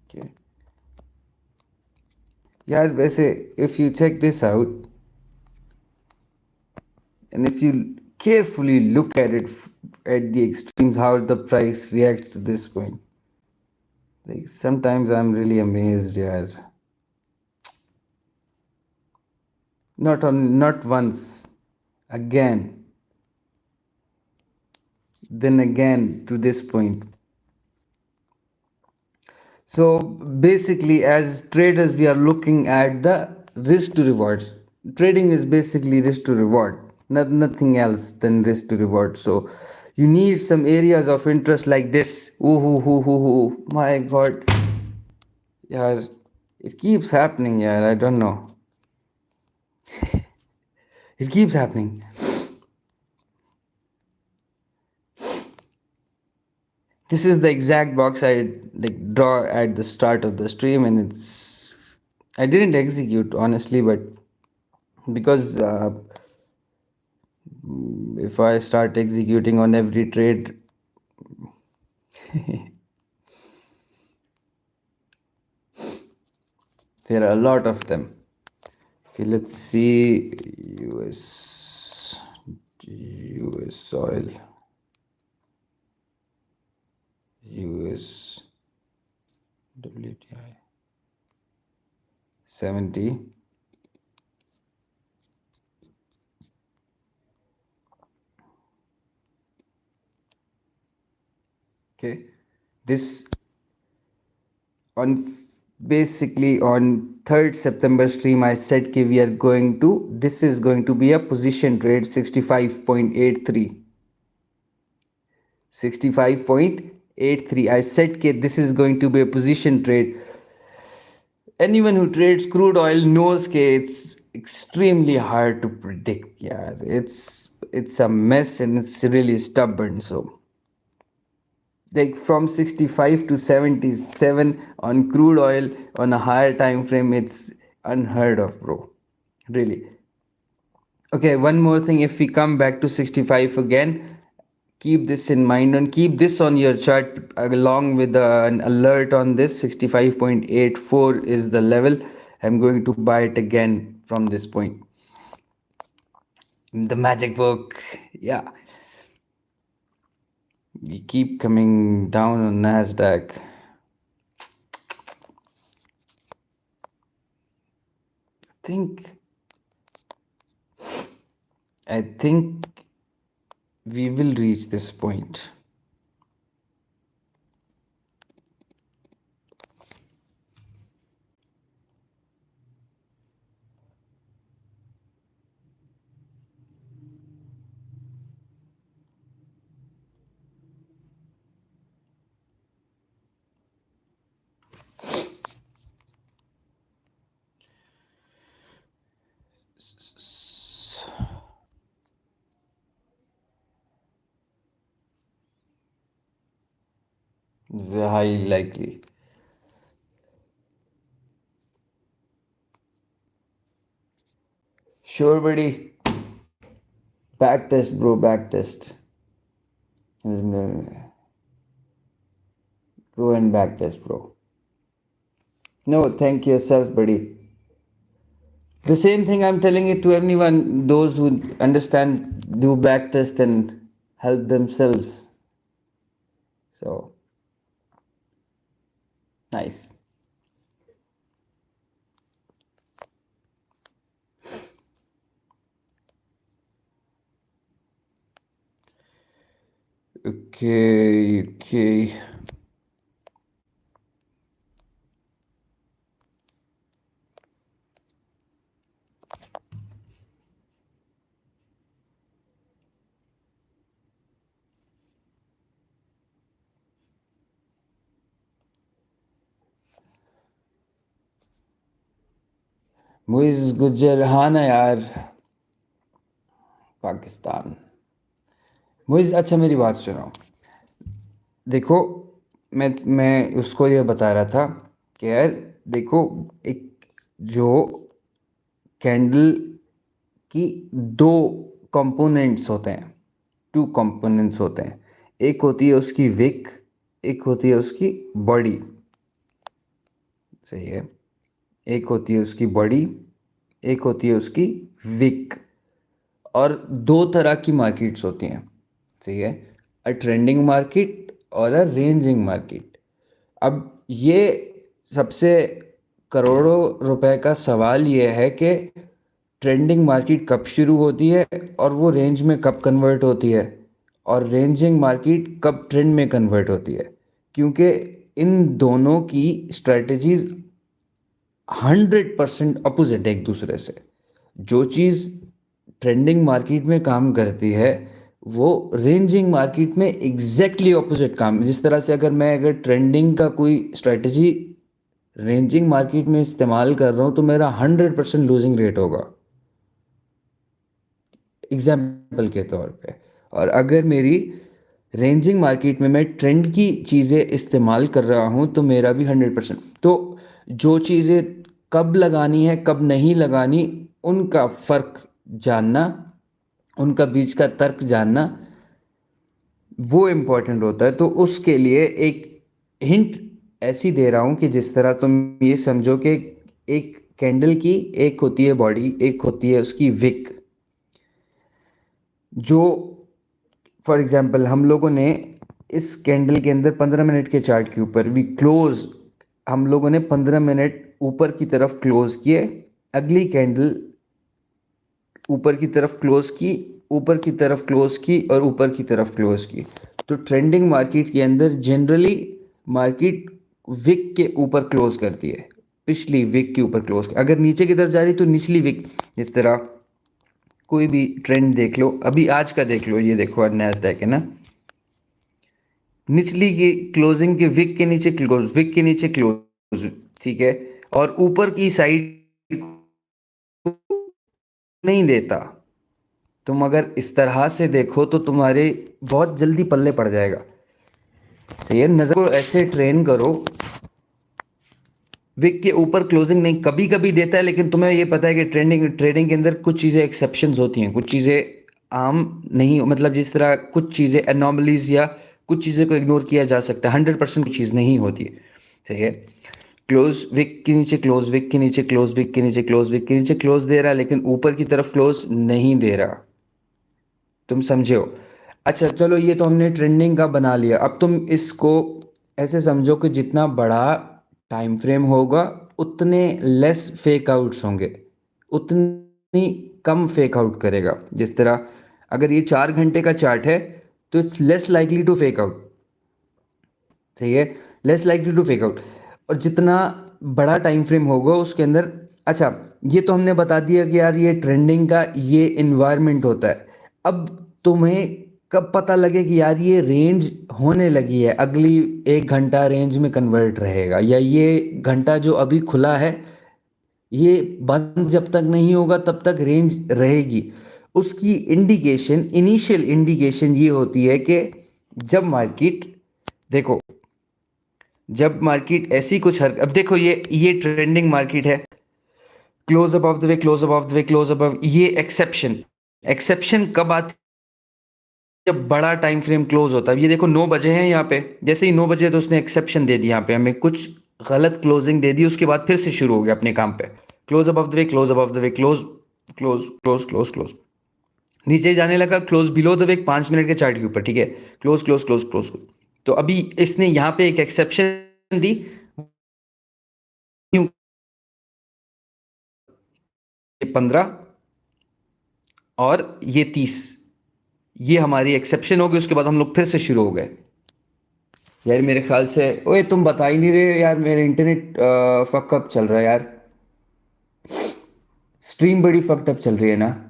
Okay. Yeah, वैसे if you check this out, and if you carefully look at it at the extremes, how the price reacts to this point, like sometimes I'm really amazed, yeah. Not once, again, then again to this point. So basically, as traders, we are looking at the risk to rewards. Trading is basically risk to reward, nothing else than risk to reward. So you need some areas of interest like this. Ooh, my God, yeah, it keeps happening. Yeah, I don't know. It keeps happening. This is the exact box I like draw at the start of the stream, and it's I didn't execute honestly, but because if I start executing on every trade, there are a lot of them. Okay, let's see US oil, US WTI 70. Okay, this on basically on 3rd September stream I said कि we are going to, this is going to be a position trade 65.83. 65.83. I said that this is going to be a position trade. Anyone who trades crude oil knows that it's extremely hard to predict. Yeah, it's a mess and it's really stubborn. So like from 65 to 77 on crude oil on a higher time frame, it's unheard of, bro. Really. Okay, one more thing. If we come back to 65 again, keep this in mind and keep this on your chart along with an alert on this. 65.84 is the level. I'm going to buy it again from this point. The magic book. Yeah. We keep coming down on Nasdaq. think I think we will reach this point. It's highly likely. Sure, buddy. Back test, bro. Back test. Go and back test, bro. No, thank yourself, buddy. The same thing I'm telling it to anyone, those who understand, do back test and help themselves. So, nice. okay. Muizz गुजर, हाँ ना यार, पाकिस्तान। मुइज़, अच्छा मेरी बात सुनो। देखो, मैं उसको ये बता रहा था कि यार देखो, एक जो कैंडल की दो कंपोनेंट्स होते हैं, टू कंपोनेंट्स होते हैं। एक होती है उसकी विक, एक होती है उसकी बॉडी। सही है। एक होती है उसकी बॉडी, एक होती है उसकी विक। और दो तरह की मार्केट्स होती हैं। सही है। अ ट्रेंडिंग मार्केट और अ रेंजिंग मार्केट। अब ये सबसे करोड़ों रुपए का सवाल ये है कि ट्रेंडिंग मार्केट कब शुरू होती है और वो रेंज में कब कन्वर्ट होती है, और रेंजिंग मार्केट कब ट्रेंड में कन्वर्ट होती है। क्योंकि इन दोनों की स्ट्रेटजीज 100% अपोजिट है एक दूसरे से। जो चीज़ ट्रेंडिंग मार्केट में काम करती है वो रेंजिंग मार्केट में एग्जैक्टली ऑपोजिट काम। जिस तरह से अगर ट्रेंडिंग का कोई स्ट्रेटजी रेंजिंग मार्केट में इस्तेमाल कर रहा हूँ तो मेरा 100% लूजिंग रेट होगा, एग्जाम्पल के तौर पे। और अगर मेरी रेंजिंग मार्केट में मैं ट्रेंड की चीज़ें इस्तेमाल कर रहा हूँ तो मेरा भी 100%। तो जो चीज़ें कब लगानी है कब नहीं लगानी, उनका फ़र्क जानना, उनका बीच का तर्क जानना, वो इम्पोर्टेंट होता है। तो उसके लिए एक हिंट ऐसी दे रहा हूँ कि जिस तरह तुम ये समझो कि एक कैंडल की एक होती है बॉडी, एक होती है उसकी विक। जो फॉर एग्जांपल हम लोगों ने इस कैंडल के अंदर 15 मिनट के चार्ट के ऊपर वी क्लोज, हम लोगों ने 15 मिनट ऊपर की तरफ क्लोज किए। अगली कैंडल ऊपर की तरफ क्लोज की, ऊपर की तरफ क्लोज की और ऊपर की तरफ क्लोज की। तो ट्रेंडिंग मार्केट के अंदर जनरली मार्केट विक के ऊपर क्लोज करती है, पिछली विक के ऊपर क्लोज। अगर नीचे की तरफ जा रही तो निचली विक, जिस तरह कोई भी ट्रेंड देख लो, अभी आज का देख लो, ये देखो नैस्डैक है ना, निचली की क्लोजिंग के विक के नीचे क्लोज, विक के नीचे क्लोज, ठीक है। और ऊपर की साइड नहीं देता। तुम अगर इस तरह से देखो तो तुम्हारे बहुत जल्दी पल्ले पड़ जाएगा। सही है। नजर को ऐसे ट्रेन करो, विक के ऊपर क्लोजिंग नहीं, कभी कभी देता है, लेकिन तुम्हें ये पता है कि ट्रेडिंग के अंदर कुछ चीज़ें एक्सेप्शंस होती हैं, कुछ चीज़ें आम नहीं, मतलब जिस तरह कुछ चीज़ें एनॉमलीज या कुछ चीज़ें को इग्नोर किया जा सकता है, 100% चीज़ नहीं होती है। सही है। क्लोज विक के नीचे क्लोज, विक के नीचे क्लोज, विक के नीचे क्लोज, विक के नीचे क्लोज दे रहा है, लेकिन ऊपर की तरफ क्लोज नहीं दे रहा। तुम समझे हो। अच्छा चलो, ये तो हमने ट्रेंडिंग का बना लिया। अब तुम इसको ऐसे समझो कि जितना बड़ा टाइम फ्रेम होगा उतने लेस फेक आउट्स होंगे, उतनी कम फेक आउट करेगा। जिस तरह अगर ये 4 घंटे का चार्ट है तो it's less likely to fake out. सही है। Less likely to fake out. और जितना बड़ा टाइम फ्रेम होगा उसके अंदर, अच्छा ये तो हमने बता दिया कि यार ये ट्रेंडिंग का ये इन्वायरमेंट होता है। अब तुम्हें कब पता लगे कि यार ये रेंज होने लगी है, अगली 1 घंटा रेंज में कन्वर्ट रहेगा, या ये घंटा जो अभी खुला है ये बंद जब तक नहीं होगा तब तक रेंज रहेगी। उसकी इंडिकेशन, इनिशियल इंडिकेशन ये होती है कि जब मार्केट, देखो जब मार्केट ऐसी कुछ अब देखो ये ट्रेंडिंग मार्केट है, close above the way, close above the way, close above, ये एक्सेप्शन। एक्सेप्शन कब आती है? जब बड़ा टाइम फ्रेम क्लोज होता है। ये देखो 9 बजे हैं यहाँ पे, जैसे ही 9 बजे तो उसने एक्सेप्शन दे दिया, यहाँ पे हमें कुछ गलत क्लोजिंग दे दी, उसके बाद फिर से शुरू हो गया अपने काम पे। Close above the way, close above the way, close close close close close, नीचे जाने लगा, close below the way 5 minute के चार्ट के ऊपर, ठीक है। Close close close close. तो अभी इसने यहाँ पे एक एक्सेप्शन दी, 15 और ये 30, ये हमारी एक्सेप्शन होगी, उसके बाद हम लोग फिर से शुरू हो गए। यार मेरे ख्याल से, ओए तुम बता ही नहीं रहे यार, मेरे इंटरनेट फकअप चल रहा है यार, स्ट्रीम बड़ी फकड अप चल रही है ना।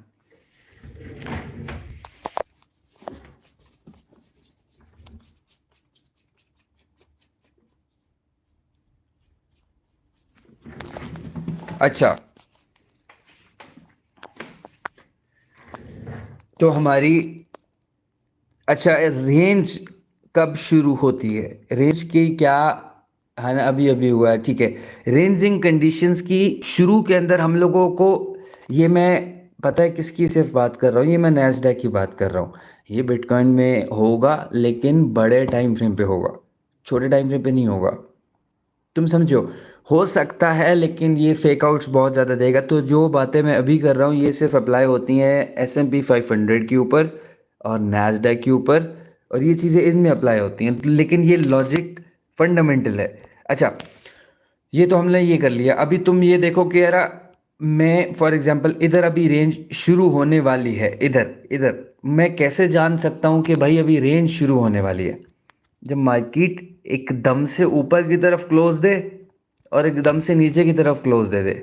अच्छा, तो हमारी, अच्छा रेंज कब शुरू होती है, रेंज की क्या, है ना, अभी अभी हुआ है, ठीक है। रेंजिंग कंडीशंस की शुरू के अंदर हम लोगों को, ये मैं, पता है किसकी सिर्फ बात कर रहा हूँ, ये मैं नैस्डैक की बात कर रहा हूँ। ये बिटकॉइन में होगा लेकिन बड़े टाइम फ्रेम पे होगा, छोटे टाइम फ्रेम पे नहीं होगा। तुम समझो, हो सकता है लेकिन ये फेक आउट्स बहुत ज़्यादा देगा। तो जो बातें मैं अभी कर रहा हूँ ये सिर्फ अप्लाई होती हैं S&P 500 के ऊपर और नैस्डैक के ऊपर, और ये चीज़ें इनमें अप्लाई होती हैं, लेकिन ये लॉजिक फंडामेंटल है। अच्छा, ये तो हमने ये कर लिया। अभी तुम ये देखो कि यार, मैं फॉर एग्जांपल इधर अभी रेंज शुरू होने वाली है, इधर इधर मैं कैसे जान सकता हूँ कि भाई अभी रेंज शुरू होने वाली है? जब मार्केट एकदम से ऊपर की तरफ क्लोज दे और एकदम से नीचे की तरफ क्लोज दे दे,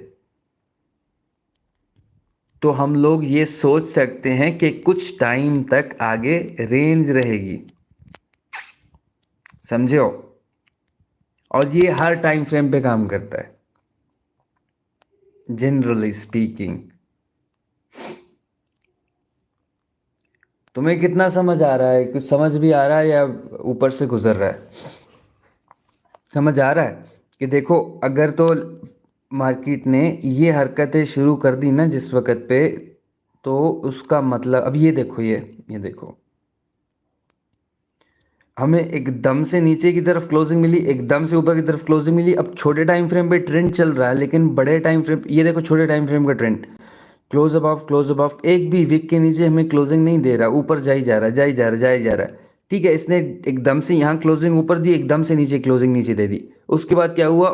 तो हम लोग ये सोच सकते हैं कि कुछ टाइम तक आगे रेंज रहेगी, समझे हो? और ये हर टाइम फ्रेम पे काम करता है, जनरली स्पीकिंग। तुम्हें कितना समझ आ रहा है? कुछ समझ भी आ रहा है या ऊपर से गुजर रहा है? समझ आ रहा है कि देखो, अगर तो मार्केट ने ये हरकतें शुरू कर दी ना जिस वक्त पे, तो उसका मतलब, अब ये देखो, ये देखो, हमें एकदम से नीचे की तरफ क्लोजिंग मिली, एकदम से ऊपर की तरफ क्लोजिंग मिली। अब छोटे टाइम फ्रेम पे ट्रेंड चल रहा है, लेकिन बड़े टाइम फ्रेम, ये देखो छोटे टाइम फ्रेम का ट्रेंड, क्लोज अबाउट एक भी वीक के नीचे हमें क्लोजिंग नहीं दे रहा, ऊपर जा ही जा रहा है, जा ही जा रहा है, जा ही जा रहा है। ठीक है, इसने एकदम से यहाँ क्लोजिंग ऊपर दी, एकदम से नीचे क्लोजिंग नीचे दे दी। उसके बाद क्या हुआ,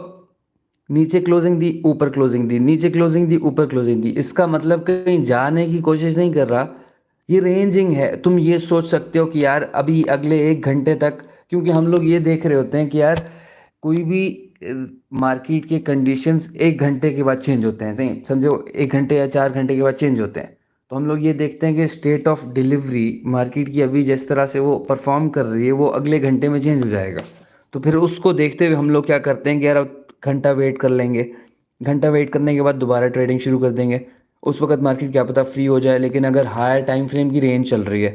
नीचे क्लोजिंग दी, ऊपर क्लोजिंग दी, नीचे क्लोजिंग दी, ऊपर क्लोजिंग दी। इसका मतलब कहीं जाने की कोशिश नहीं कर रहा, ये रेंजिंग है। तुम ये सोच सकते हो कि यार अभी अगले 1 घंटे तक, क्योंकि हम लोग ये देख रहे होते हैं कि यार कोई भी मार्केट के कंडीशंस 1 घंटे के बाद चेंज होते हैं, नहीं समझो, 1 घंटे या 4 घंटे के बाद चेंज होते हैं। तो हम लोग ये देखते हैं कि स्टेट ऑफ डिलीवरी मार्केट की अभी जिस तरह से वो परफॉर्म कर रही है, वो अगले घंटे में चेंज हो जाएगा। तो फिर उसको देखते हुए हम लोग क्या करते हैं कि यार अब घंटा वेट कर लेंगे, घंटा वेट करने के बाद दोबारा ट्रेडिंग शुरू कर देंगे। उस वक्त मार्केट क्या पता फ्री हो जाए, लेकिन अगर हायर टाइम फ्रेम की रेंज चल रही है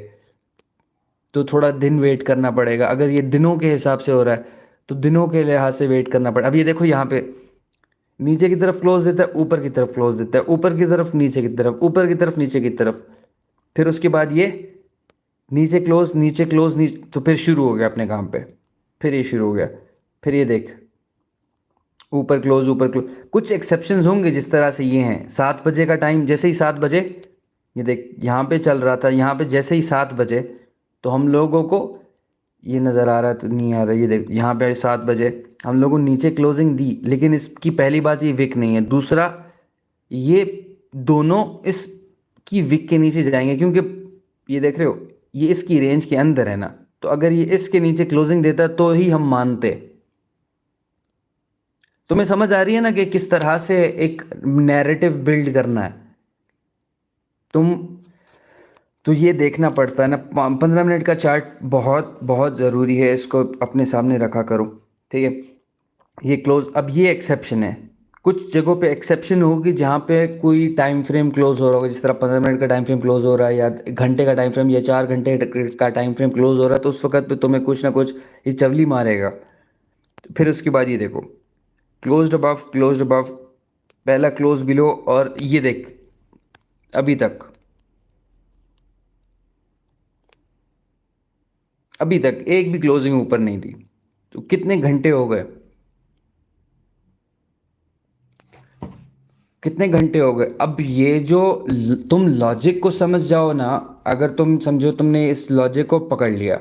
तो थोड़ा दिन वेट करना पड़ेगा। अगर ये दिनों के हिसाब से हो रहा है तो दिनों के लिहाज से वेट करना पड़ेगा। अब ये देखो, यहाँ पे नीचे की तरफ क्लोज देता है, ऊपर की तरफ क्लोज देता है, ऊपर की तरफ नीचे की तरफ, ऊपर की तरफ नीचे की तरफ, फिर उसके बाद ये नीचे क्लोज, नीचे क्लोज, नीचे, तो फिर शुरू हो गया अपने काम पे, फिर ये शुरू हो गया। फिर ये देख, ऊपर क्लोज, ऊपर क्लोज। कुछ एक्सेप्शंस होंगे, जिस तरह से ये हैं 7 बजे का टाइम, जैसे ही 7 बजे, ये देख यहाँ पे चल रहा था, यहाँ पे जैसे ही 7 बजे, तो हम लोगों को ये नज़र आ रहा, तो नहीं आ रहा, ये देख यहाँ पे 7 बजे हम लोगों ने नीचे क्लोजिंग दी, लेकिन इसकी पहली बात, ये विक नहीं है। दूसरा, ये दोनों इसकी विक के नीचे जाएंगे, क्योंकि ये देख रहे हो, ये इसकी रेंज के अंदर है ना, तो अगर ये इसके नीचे क्लोजिंग देता तो ही हम मानते। तुम्हें समझ आ रही है ना कि किस तरह से एक नैरेटिव बिल्ड करना है? तुम, तो ये देखना पड़ता है ना, 15 मिनट का चार्ट बहुत बहुत ज़रूरी है, इसको अपने सामने रखा करो, ठीक है। ये क्लोज, अब ये एक्सेप्शन है, कुछ जगहों पे एक्सेप्शन होगी जहाँ पे कोई टाइम फ्रेम क्लोज हो रहा होगा, जिस तरह 15 मिनट का टाइम फ्रेम क्लोज हो रहा है, या घंटे का टाइम फ्रेम, या 4 घंटे का टाइम फ्रेम क्लोज हो रहा है, तो उस वक्त पे तुम्हें कुछ ना कुछ ये चवली मारेगा। फिर उसके बाद ये देखो, क्लोज्ड अबव, पहला क्लोज बिलो, और ये देख अभी तक, अभी तक एक भी क्लोजिंग ऊपर नहीं दी। तो कितने घंटे हो गए, कितने घंटे हो गए? अब ये जो तुम लॉजिक को समझ जाओ ना, अगर तुम समझो तुमने इस लॉजिक को पकड़ लिया,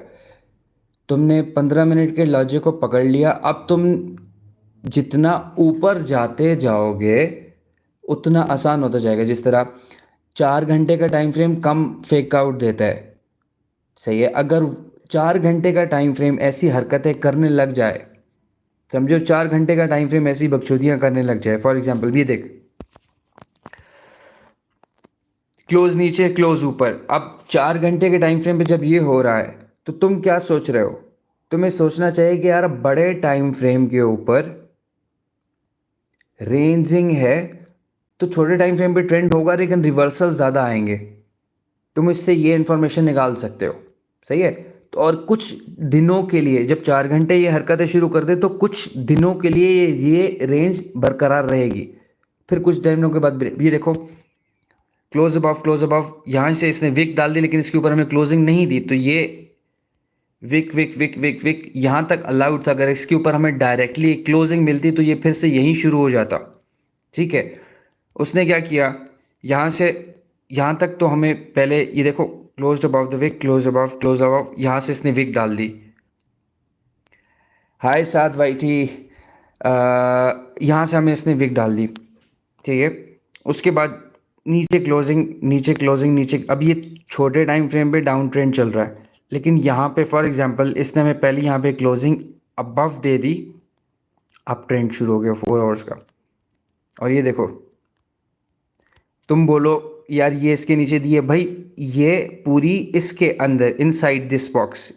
तुमने 15 मिनट के लॉजिक को पकड़ लिया, अब तुम जितना ऊपर जाते जाओगे उतना आसान होता जाएगा। जिस तरह 4 घंटे का टाइम फ्रेम कम फेक आउट देता है, सही है। अगर 4 घंटे का टाइम फ्रेम ऐसी हरकतें करने लग जाए, समझो 4 घंटे का टाइम फ्रेम ऐसी बकचोदियां करने लग जाए, फॉर एग्जाम्पल ये देख, क्लोज नीचे क्लोज ऊपर, अब 4 घंटे के टाइम फ्रेम पे जब ये हो रहा है तो तुम क्या सोच रहे हो? तुम्हें सोचना चाहिए कि यार बड़े टाइम फ्रेम के ऊपर रेंजिंग है तो छोटे टाइम फ्रेम पे ट्रेंड होगा लेकिन रिवर्सल ज़्यादा आएंगे। तुम इससे ये इन्फॉर्मेशन निकाल सकते हो। सही है। तो और कुछ दिनों के लिए जब 4 घंटे ये हरकतें शुरू कर दे तो कुछ दिनों के लिए ये रेंज बरकरार रहेगी। फिर कुछ दिनों के बाद ये देखो, क्लोज अबव, यहाँ से इसने विक डाल दी लेकिन इसके ऊपर हमें क्लोजिंग नहीं दी, तो ये wick wick wick wick wick यहाँ तक अलाउड था। अगर इसके ऊपर हमें डायरेक्टली क्लोजिंग मिलती तो ये फिर से यहीं शुरू हो जाता। ठीक है। उसने क्या किया, यहाँ से यहाँ तक तो हमें पहले ये देखो, close above the wick, close above, यहाँ से इसने विक डाल दी। हाय साथ वाई टी, यहाँ से हमें इसने विक डाल दी। ठीक है। उसके बाद नीचे क्लोजिंग, नीचे क्लोजिंग, नीचे, अब ये छोटे टाइम फ्रेम पे डाउन ट्रेंड चल रहा है लेकिन यहाँ पे फॉर एग्जांपल इसने हमें पहले यहाँ पे क्लोजिंग अबव दे दी, अब ट्रेंड शुरू हो गया 4 आवर्स का। और ये देखो, तुम बोलो यार ये इसके नीचे दिए, भाई ये पूरी इसके अंदर, inside this box,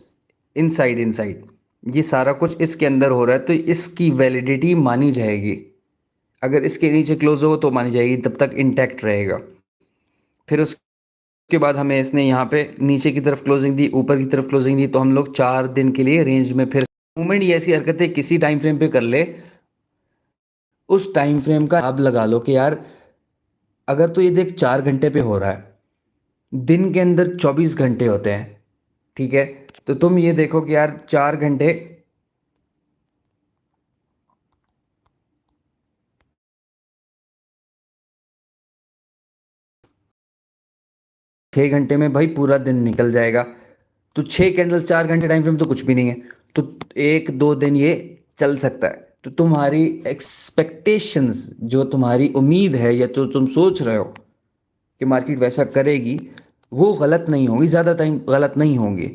inside inside ये सारा कुछ इसके अंदर हो रहा है तो इसकी वैलिडिटी मानी जाएगी। अगर इसके नीचे क्लोज हो तो मानी जाएगी, तब तक इंटैक्ट रहेगा। फिर उसके बाद हमें इसने यहाँ पे नीचे की तरफ क्लोजिंग दी, ऊपर की तरफ क्लोजिंग दी, तो हम लोग 4 दिन के लिए रेंज में, फिर मूवमेंट ये ऐसी हरकतें किसी टाइम फ्रेम पे कर ले, उस टाइम फ्रेम का आप लगा लो कि यार अगर तो ये देख 4 घंटे पे हो रहा है, दिन के अंदर 24 घंटे होते हैं। ठीक है। तो तुम ये देखो कि यार 4 घंटे, 6 घंटे में भाई पूरा दिन निकल जाएगा। तो 6 कैंडल 4 घंटे टाइम फ्रेम तो कुछ भी नहीं है, तो 1-2 दिन ये चल सकता है। तो तुम्हारी एक्सपेक्टेशंस, जो तुम्हारी उम्मीद है या तो तुम सोच रहे हो कि मार्केट वैसा करेगी, वो गलत नहीं होगी, ज़्यादा टाइम गलत नहीं होंगी।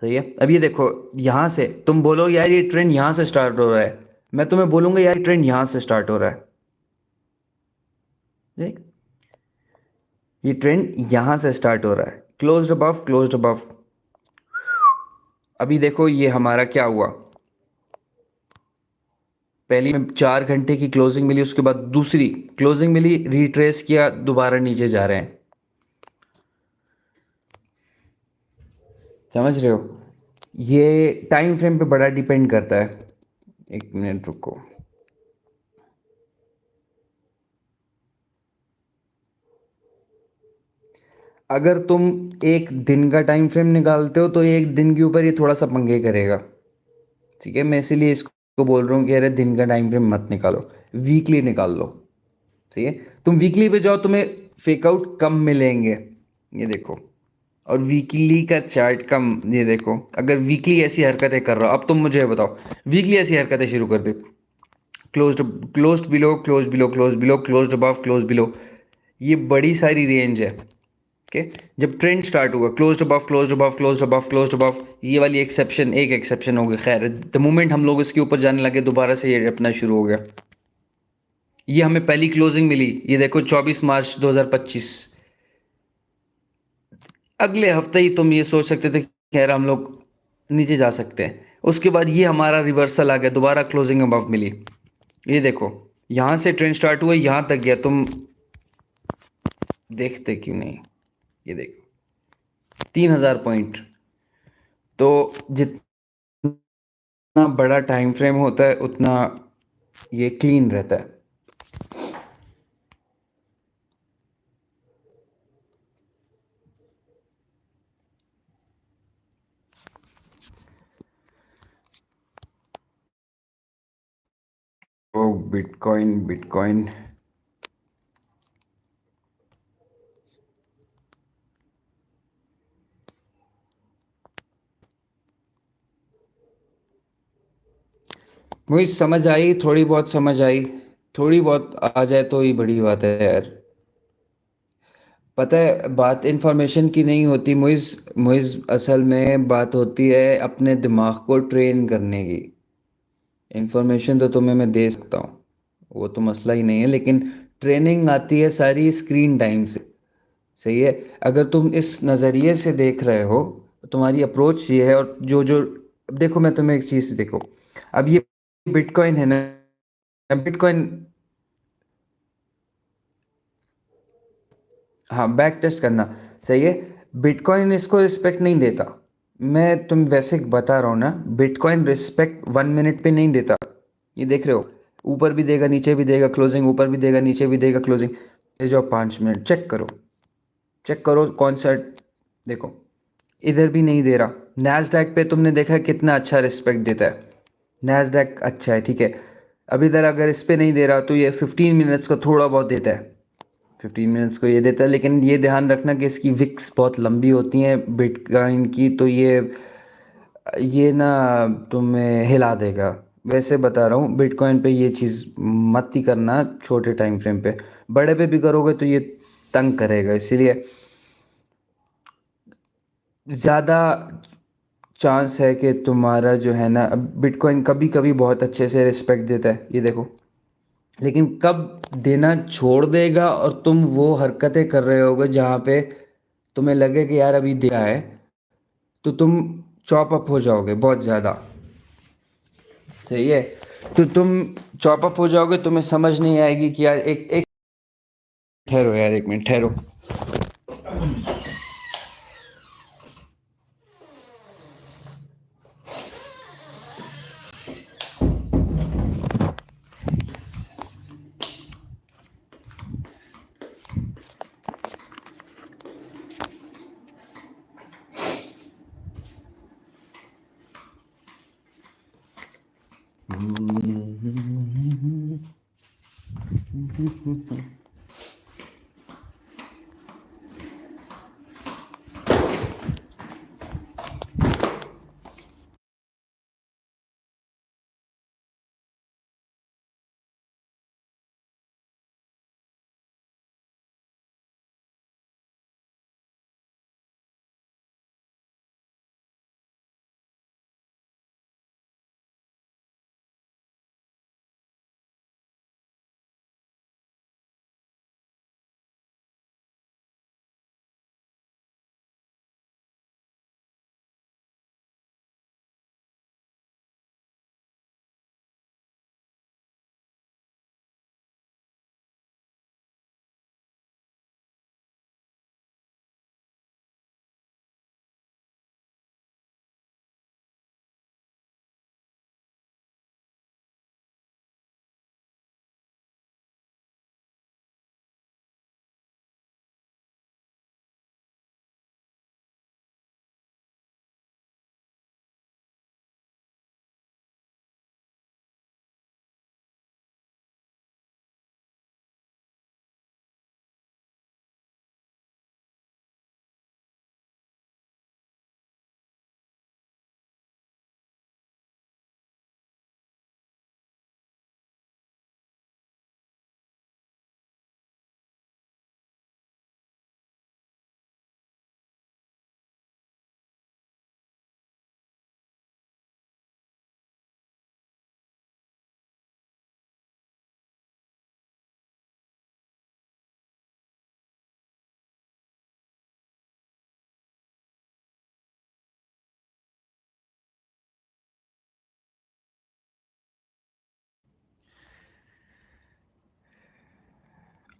सही है। अब ये देखो, यहाँ से तुम बोलो यार ये ट्रेंड यहाँ से स्टार्ट हो रहा है, मैं तुम्हें बोलूँगा यार ट्रेंड यहाँ से स्टार्ट हो रहा है। देख, ये ट्रेंड यहाँ से स्टार्ट हो रहा है, क्लोज्ड अबव, क्लोज्ड अबव। अभी देखो ये हमारा क्या हुआ, पहली में 4 घंटे की क्लोजिंग मिली, उसके बाद दूसरी क्लोजिंग मिली, रिट्रेस किया, दोबारा नीचे जा रहे हैं। समझ रहे हो? ये टाइम फ्रेम पे बड़ा डिपेंड करता है। एक मिनट रुको। अगर तुम एक दिन का टाइम फ्रेम निकालते हो तो एक दिन के ऊपर ये थोड़ा सा पंगे करेगा। ठीक है। मैं इसीलिए इसको बोल रहा हूँ कि अरे दिन का टाइम फ्रेम मत निकालो, वीकली निकाल लो। ठीक है। तुम वीकली पे जाओ, तुम्हें फेकआउट कम मिलेंगे। ये देखो, और वीकली का चार्ट कम, ये देखो, अगर वीकली ऐसी हरकतें कर रहा हो, अब तुम मुझे बताओ, वीकली ऐसी हरकतें शुरू कर दे, closed, closed below, close below, close below, closed above, close below, ये बड़ी सारी रेंज है। ओके। जब ट्रेंड स्टार्ट हुआ, closed above, closed above, closed above, closed above, ये वाली एक्सेप्शन, एक एक्सेप्शन हो गई, खैर द मोमेंट हम लोग इसके ऊपर जाने लगे दोबारा से ये अपना शुरू हो गया। ये हमें पहली क्लोजिंग मिली, ये देखो 24 मार्च 2025। अगले हफ्ते ही तुम ये सोच सकते थे खैर हम लोग नीचे जा सकते हैं। उसके बाद ये हमारा रिवर्सल आ गया, दोबारा क्लोजिंग अबव मिली। ये देखो, यहाँ से ट्रेंड स्टार्ट हुआ, यहाँ तक गया, तुम देखते क्यों नहीं? ये देखो 3000 पॉइंट। तो जितना बड़ा टाइम फ्रेम होता है उतना ये क्लीन रहता है। ओ बिटकॉइन, बिटकॉइन, मुझे समझ आई, थोड़ी बहुत समझ आई, थोड़ी बहुत आ जाए तो ही बड़ी बात है यार। पता है बात इंफॉर्मेशन की नहीं होती मुइज़। मुइज़ असल में बात होती है अपने दिमाग को ट्रेन करने की। इंफॉर्मेशन तो तुम्हें मैं दे सकता हूँ, वो तो मसला ही नहीं है, लेकिन ट्रेनिंग आती है सारी स्क्रीन टाइम से। सही है। अगर तुम इस नज़रिए से देख रहे हो, तुम्हारी अप्रोच ये है, और जो जो अब देखो मैं तुम्हें एक चीज़ देखो। अब ये बिटकॉइन है ना, बिटकॉइन, हाँ बैक टेस्ट करना। सही है। बिटकॉइन इसको रिस्पेक्ट नहीं देता। मैं तुम वैसे बता रहा हूँ ना, बिटकॉइन रिस्पेक्ट 1 मिनट पे नहीं देता। ये देख रहे हो, ऊपर भी देगा नीचे भी देगा क्लोजिंग, ऊपर भी देगा नीचे भी देगा क्लोजिंग। ले जाओ 5 मिनट चेक करो, चेक करो कौन सा। देखो, इधर भी नहीं दे रहा। नैस्डैक पे तुमने देखा कितना अच्छा रिस्पेक्ट देता है। नैस्डैक अच्छा है, ठीक है। अब इधर अगर इस पे नहीं दे रहा तो ये 15 मिनट्स को थोड़ा बहुत देता है। 15 मिनट्स को ये देता है, लेकिन ये ध्यान रखना कि इसकी विक्स बहुत लंबी होती हैं बिटकॉइन की, तो ये ना तुम्हें हिला देगा। वैसे बता रहा हूँ, बिटकॉइन पे ये चीज़ मत ही करना छोटे टाइम फ्रेम पे। बड़े पे भी करोगे तो ये तंग करेगा, इसीलिए ज़्यादा चांस है कि तुम्हारा जो है ना, बिटकॉइन कभी कभी बहुत अच्छे से रिस्पेक्ट देता है, ये देखो। लेकिन कब देना छोड़ देगा और तुम वो हरकतें कर रहे होगे जहाँ पे तुम्हें लगे कि यार अभी दिया है, तो तुम चॉप अप हो जाओगे बहुत ज़्यादा। सही है। तो तुम चॉप अप हो जाओगे, तुम्हें समझ नहीं आएगी कि यार एक एक ठहरो यार, 1 मिनट ठहरो।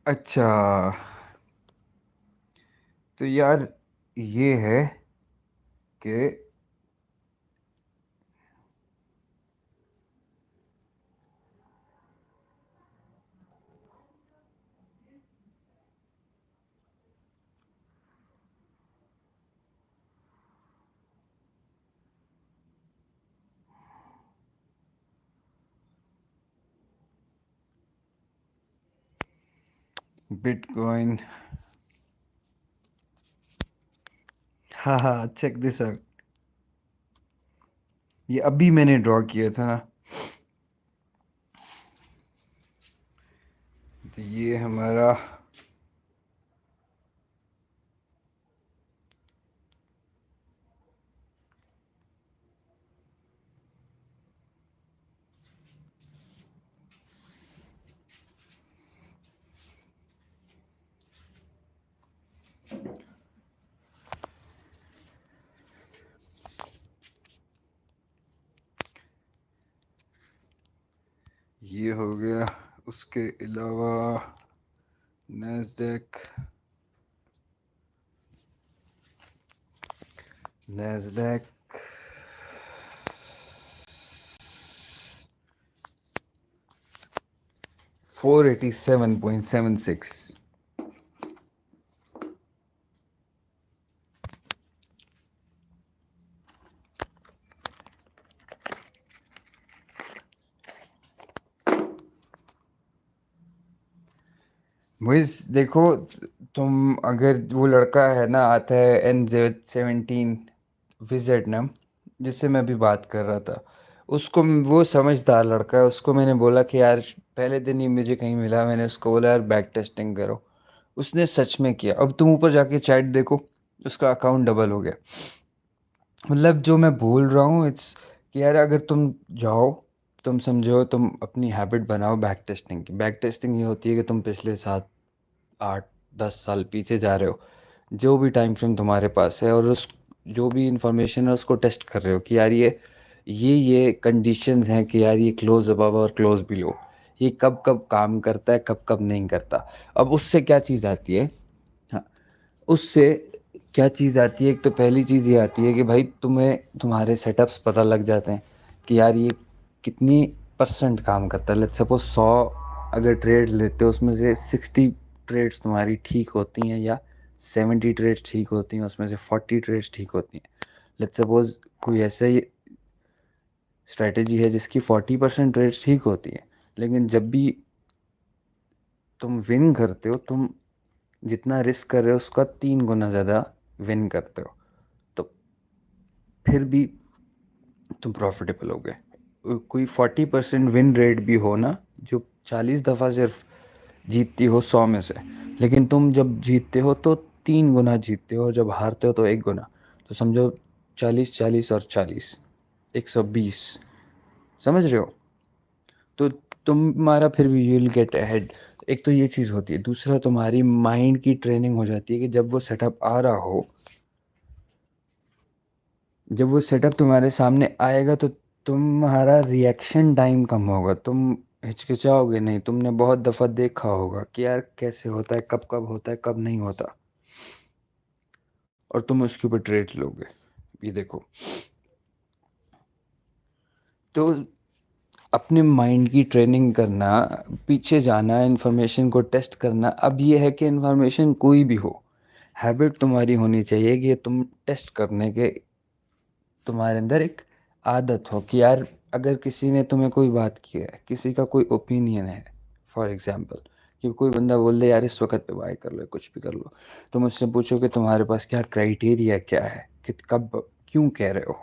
अच्छा, तो यार ये है कि बिटकॉइन, हाँ हाँ चेक दिस आउट। ये अभी मैंने ड्रॉ किया था ना, तो ये हमारा
ये हो गया। उसके अलावा नैस्डैक नैस्डैक 487.76। मुइज देखो, तुम अगर वो लड़का है ना, आता है NZ17 वियतनाम, जिससे मैं अभी बात कर रहा था, उसको, वो समझदार लड़का है, उसको मैंने बोला कि यार पहले दिन ही मुझे कहीं मिला, मैंने उसको बोला यार बैक टेस्टिंग करो, उसने सच में किया। अब तुम ऊपर जाके चैट देखो, उसका अकाउंट डबल हो गया। मतलब जो मैं बोल रहा हूँ इट्स कि यार अगर तुम जाओ, तुम समझो, तुम अपनी हैबिट बनाओ बैक टेस्टिंग की। बैक टेस्टिंग ये होती है कि तुम पिछले 7 8 10 साल पीछे जा रहे हो, जो भी टाइम फ्रेम तुम्हारे पास है, और उस जो भी इंफॉर्मेशन है उसको टेस्ट कर रहे हो कि यार ये कंडीशंस हैं कि यार ये क्लोज अबव और क्लोज बिलो, ये कब कब काम करता है, कब कब नहीं करता। अब उससे क्या चीज़ आती है, हाँ, उससे क्या चीज़ आती है, एक तो पहली चीज़ ये आती है कि भाई तुम्हें तुम्हारे सेटअप्स पता लग जाते हैं कि यार ये कितनी परसेंट काम करता है। लेट्स सपोज 100 अगर ट्रेड लेते हो, उसमें से 60 ट्रेड्स तुम्हारी ठीक होती हैं, या 70 ट्रेड्स ठीक होती हैं, उसमें से 40 ट्रेड्स ठीक होती हैं। लेट्स सपोज कोई ऐसा ही स्ट्रैटेजी है जिसकी 40% ट्रेड्स ठीक होती हैं, लेकिन जब भी तुम विन करते हो, तुम जितना रिस्क कर रहे हो उसका 3 गुना ज़्यादा विन करते हो, तो फिर भी तुम प्रॉफिटेबल हो गए। कोई 40% विन रेट भी हो ना, जो 40 दफ़ा सिर्फ जीतती हो 100 में से, लेकिन तुम जब जीतते हो तो 3 गुना जीतते हो, जब हारते हो तो 1 गुना। तो समझो 40 40 और 40, 120, समझ रहे हो? तो तुम्हारा फिर भी यू विल गेट अहेड। एक तो ये चीज़ होती है, दूसरा तुम्हारी माइंड की ट्रेनिंग हो जाती है कि जब वो सेटअप आ रहा हो, जब वो सेटअप तुम्हारे सामने आएगा तो तुम्हारा रिएक्शन टाइम कम होगा, तुम हिचकिचाओगे नहीं, तुमने बहुत दफ़ा देखा होगा कि यार कैसे होता है, कब कब होता है, कब नहीं होता, और तुम उसके ऊपर ट्रेड लोगे। ये देखो, तो अपने माइंड की ट्रेनिंग करना, पीछे जाना, इन्फॉर्मेशन को टेस्ट करना। अब ये है कि इन्फॉर्मेशन कोई भी हो, हैबिट तुम्हारी होनी चाहिए कि तुम टेस्ट करने के, तुम्हारे अंदर एक आदत हो कि यार अगर किसी ने तुम्हें कोई बात की है, किसी का कोई ओपिनियन है, फॉर एग्जांपल कि कोई बंदा बोल दे यार इस वक्त पे बाय कर लो, कुछ भी कर लो, तुम उससे पूछो कि तुम्हारे पास क्या क्राइटेरिया क्या है, कि कब क्यों कह रहे हो।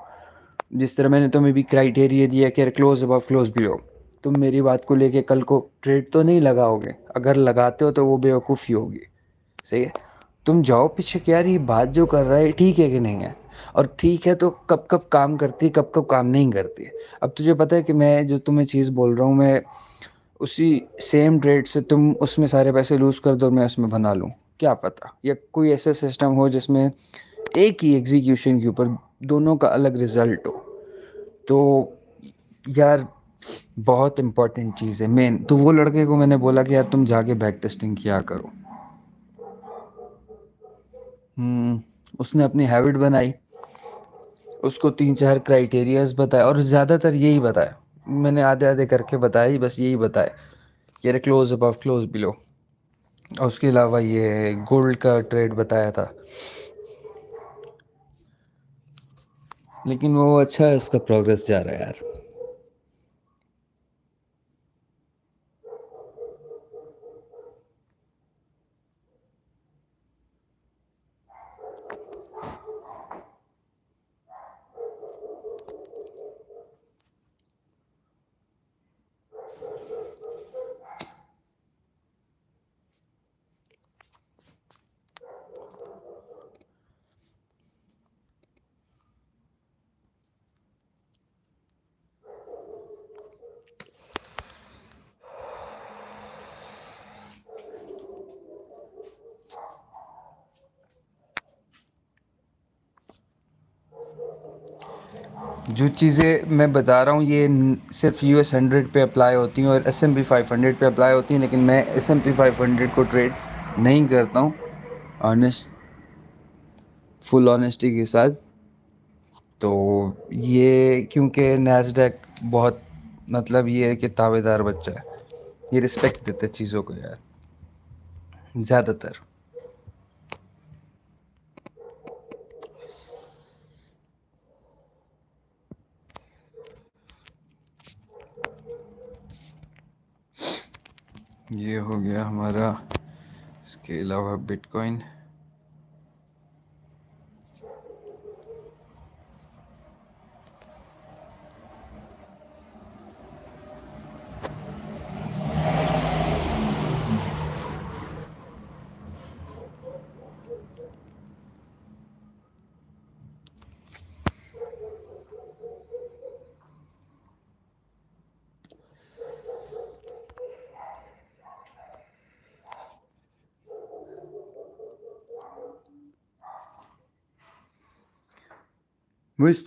जिस तरह मैंने तुम्हें भी क्राइटेरिया दिया कि यार क्लोज अबव क्लोज बिलो, तुम मेरी बात को लेके कल को ट्रेड तो नहीं लगाओगे, अगर लगाते हो तो वो बेवकूफ़ी होगी। सही है, तुम जाओ पीछे कि यार ये बात जो कर रहा है ठीक है कि नहीं है, और ठीक है तो कब कब काम करती है, कब कब काम नहीं करती है। अब तुझे पता है कि मैं जो तुम्हें चीज़ बोल रहा हूँ, मैं उसी सेम ट्रेड से तुम उसमें सारे पैसे लूज़ कर दो, मैं उसमें बना लूँ, क्या पता, या कोई ऐसा सिस्टम हो जिसमें एक ही एग्जीक्यूशन के ऊपर दोनों का अलग रिजल्ट हो। तो यार बहुत इंपॉर्टेंट चीज़ है मेन। तो वो लड़के को मैंने बोला कि यार तुम जाके बैक टेस्टिंग किया करो। उसने अपनी हैबिट बनाई, उसको 3 4 क्राइटेरियाज बताए, और ज़्यादातर यही बताया, मैंने आधे आधे करके बताया ही, बस यही बताया कि अरे क्लोज अबव क्लोज बिलो, और उसके अलावा ये गोल्ड का ट्रेड बताया था। लेकिन वो अच्छा है, उसका प्रोग्रेस जा रहा है यार। जो चीज़ें मैं बता रहा हूँ ये सिर्फ US 100 पे अप्लाई होती हैं और S&P 500 पे अप्लाई होती हैं, लेकिन मैं S&P 500 को ट्रेड नहीं करता हूँ ऑनेस्ट फुल ऑनेस्टी के साथ। तो ये क्योंकि नैस्डैक बहुत मतलब ये है कि ताबेदार बच्चा है, ये रिस्पेक्ट देते हैं चीज़ों को यार ज़्यादातर। ये हो गया हमारा, इसके अलावा बिटकॉइन।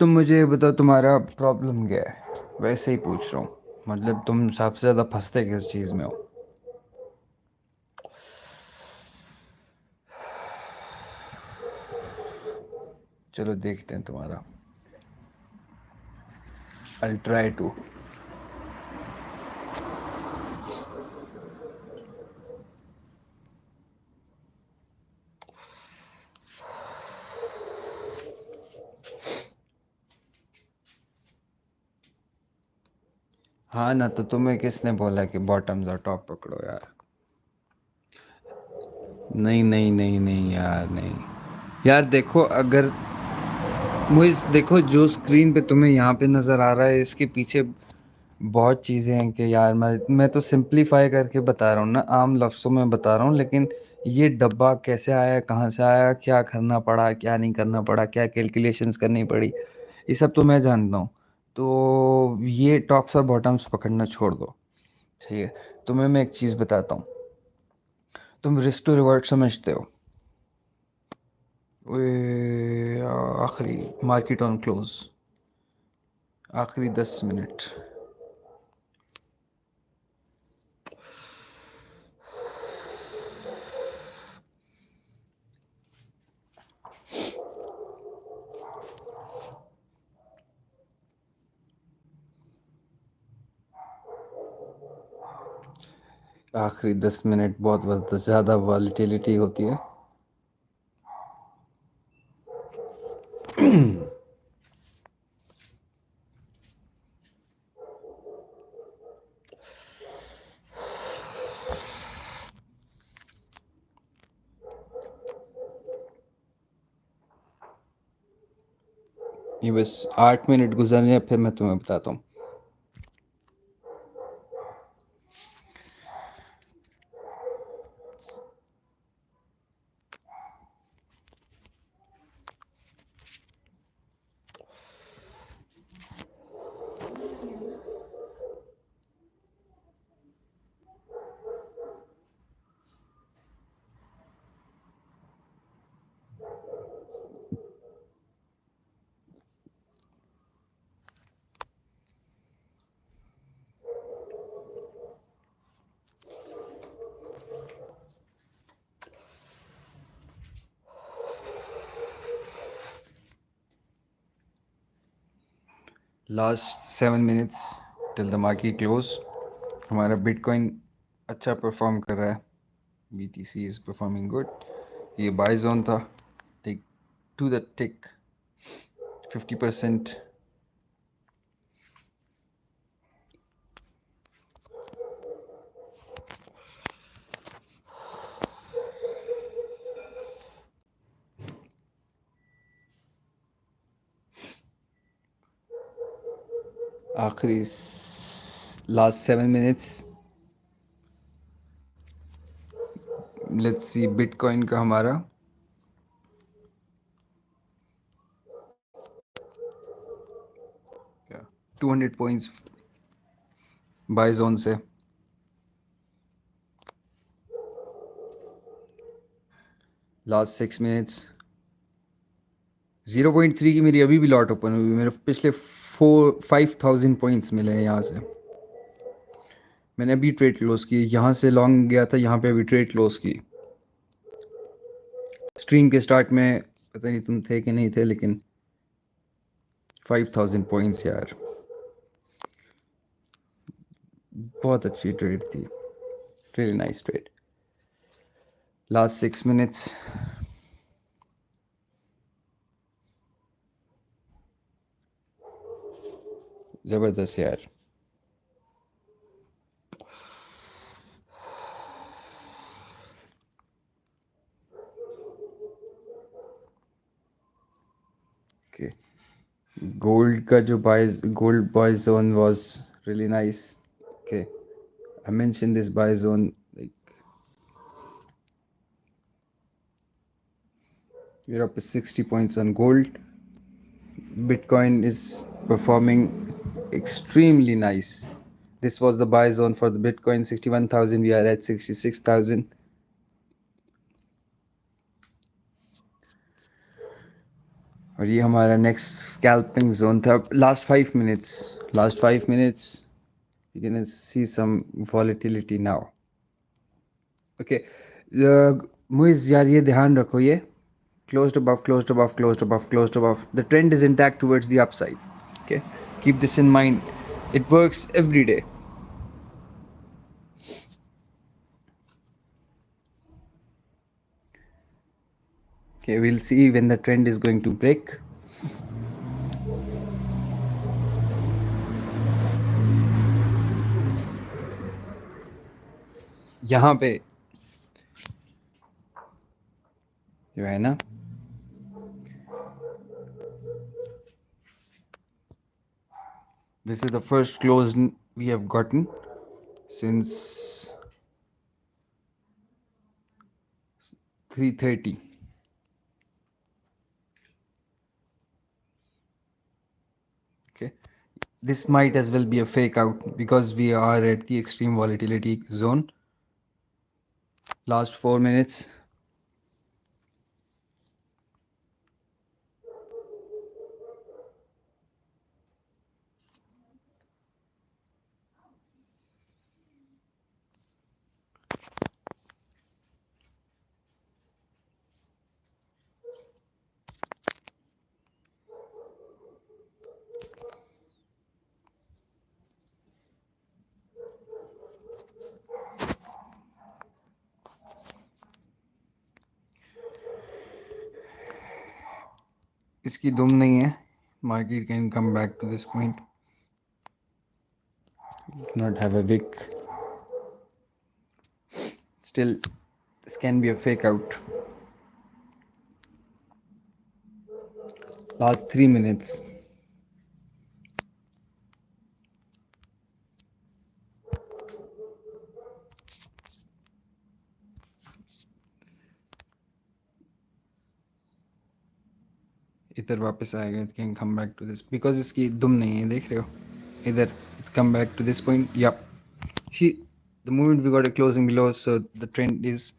तुम मुझे बताओ तुम्हारा प्रॉब्लम क्या है, वैसे ही पूछ रहा हूँ, मतलब तुम सबसे ज़्यादा फंसते किस चीज़ में हो। चलो देखते हैं तुम्हारा। I'll try to। हाँ ना, तो तुम्हें किसने बोला कि बॉटम्स और टॉप पकड़ो यार। नहीं नहीं नहीं नहीं यार, नहीं यार। देखो अगर मुझे देखो जो स्क्रीन पे तुम्हें यहाँ पे नज़र आ रहा है इसके पीछे बहुत चीज़ें हैं कि यार मैं तो सिंप्लीफाई करके बता रहा हूँ ना, आम लफ्ज़ों में बता रहा हूँ, लेकिन ये डब्बा कैसे आया, कहाँ से आया, क्या करना पड़ा, क्या नहीं करना पड़ा, क्या कैलकुलेशंस करनी पड़ी, ये सब तो मैं जानता हूँ। तो ये टॉप्स और बॉटम्स पकड़ना छोड़ दो, ठीक है। तुम्हें मैं एक चीज़ बताता हूँ, तुम रिस्क टू रिवर्ट समझते हो। आखिरी मार्केट ऑन क्लोज, आखिरी 10 मिनट। आखिरी 10 मिनट बहुत ज़्यादा वॉलीटिलिटी होती है। ये बस 8 मिनट गुजरने, फिर मैं तुम्हें बताता हूँ। Last 7 minutes till the market close, हमारा बिटकॉइन अच्छा परफॉर्म कर रहा है, BTC इज़ परफॉर्मिंग गुड। ये बाय जोन था, टिक टू द टिक 50%। आखिरी last 7 minutes, let's see bitcoin का हमारा क्या 200 पॉइंट्स बाय जोन से। लास्ट 6 मिनट्स 0.3 की मेरी अभी भी लॉट ओपन हुई, मेरे पिछले 5,000 पॉइंट्स मिले हैं यहाँ से। मैंने अभी ट्रेड क्लोज की, यहाँ से लॉन्ग गया था, यहाँ पे अभी ट्रेड क्लोज की। स्ट्रीम के स्टार्ट में पता नहीं तुम थे कि नहीं थे, लेकिन 5,000 पॉइंट्स यार, बहुत अच्छी ट्रेड थी, really nice trade. Last 6 minutes ज़बरदस्त यार। ओके, गोल्ड का जो gold buy zone was really nice. Okay, I mentioned this buy zone, like we're up to 60 points on gold. Bitcoin is performing extremely nice. This was the buy zone for the Bitcoin, 61,000. We are at 66,000. और ये हमारा next scalping zone था। Last 5 minutes you can see some volatility now. Okay, Muiz यार ये ध्यान रखो, ये closed above, closed above, closed above, closed above. The trend is intact towards the upside. Okay, keep this in mind. It works every day. Okay, we'll see when the trend is going to break. यहाँ पे जो है ना, this is the first close we have gotten since 3:30. Okay, this might as well be a fake out because we are at the extreme volatility zone. Last 4 minutes. इसकी दुम नहीं है, market can come back to this point. Not have a wick. Still, this can be a fake out. Last 3 minutes. इधर वापस आएगा, it can come back to this because इसकी दुम नहीं है, देख रहे हो इधर, it come back to this point. Yep, see the moment we got a closing below, so the trend is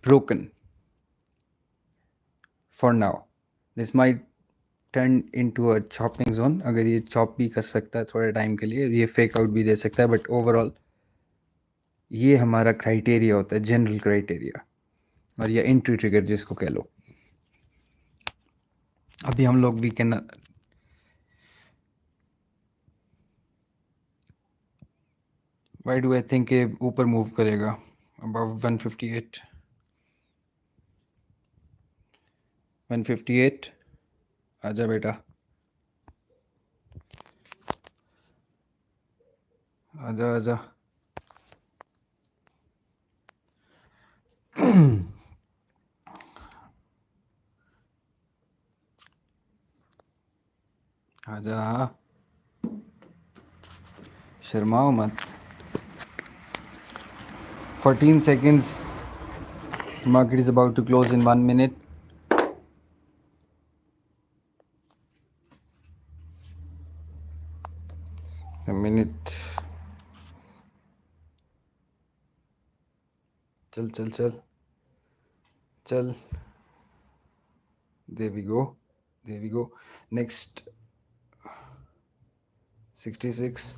broken for now. This might turn into a chopping zone. अगर ये chop भी कर सकता है थोड़े टाइम के लिए, ये fake out भी दे सकता है, but overall ये हमारा क्राइटेरिया होता है, जनरल क्राइटेरिया, और ये एंट्री ट्रिगर जिसको कह लो। अभी हम लोग we can why do I think ये ऊपर मूव करेगा अबव 158 158। आजा बेटा, आजा आजा। आजा, शर्माओ मत। 14 seconds. Market is about to close in 1 minute. A minute. चल चल चल चल। There we go. There we go. Next 66,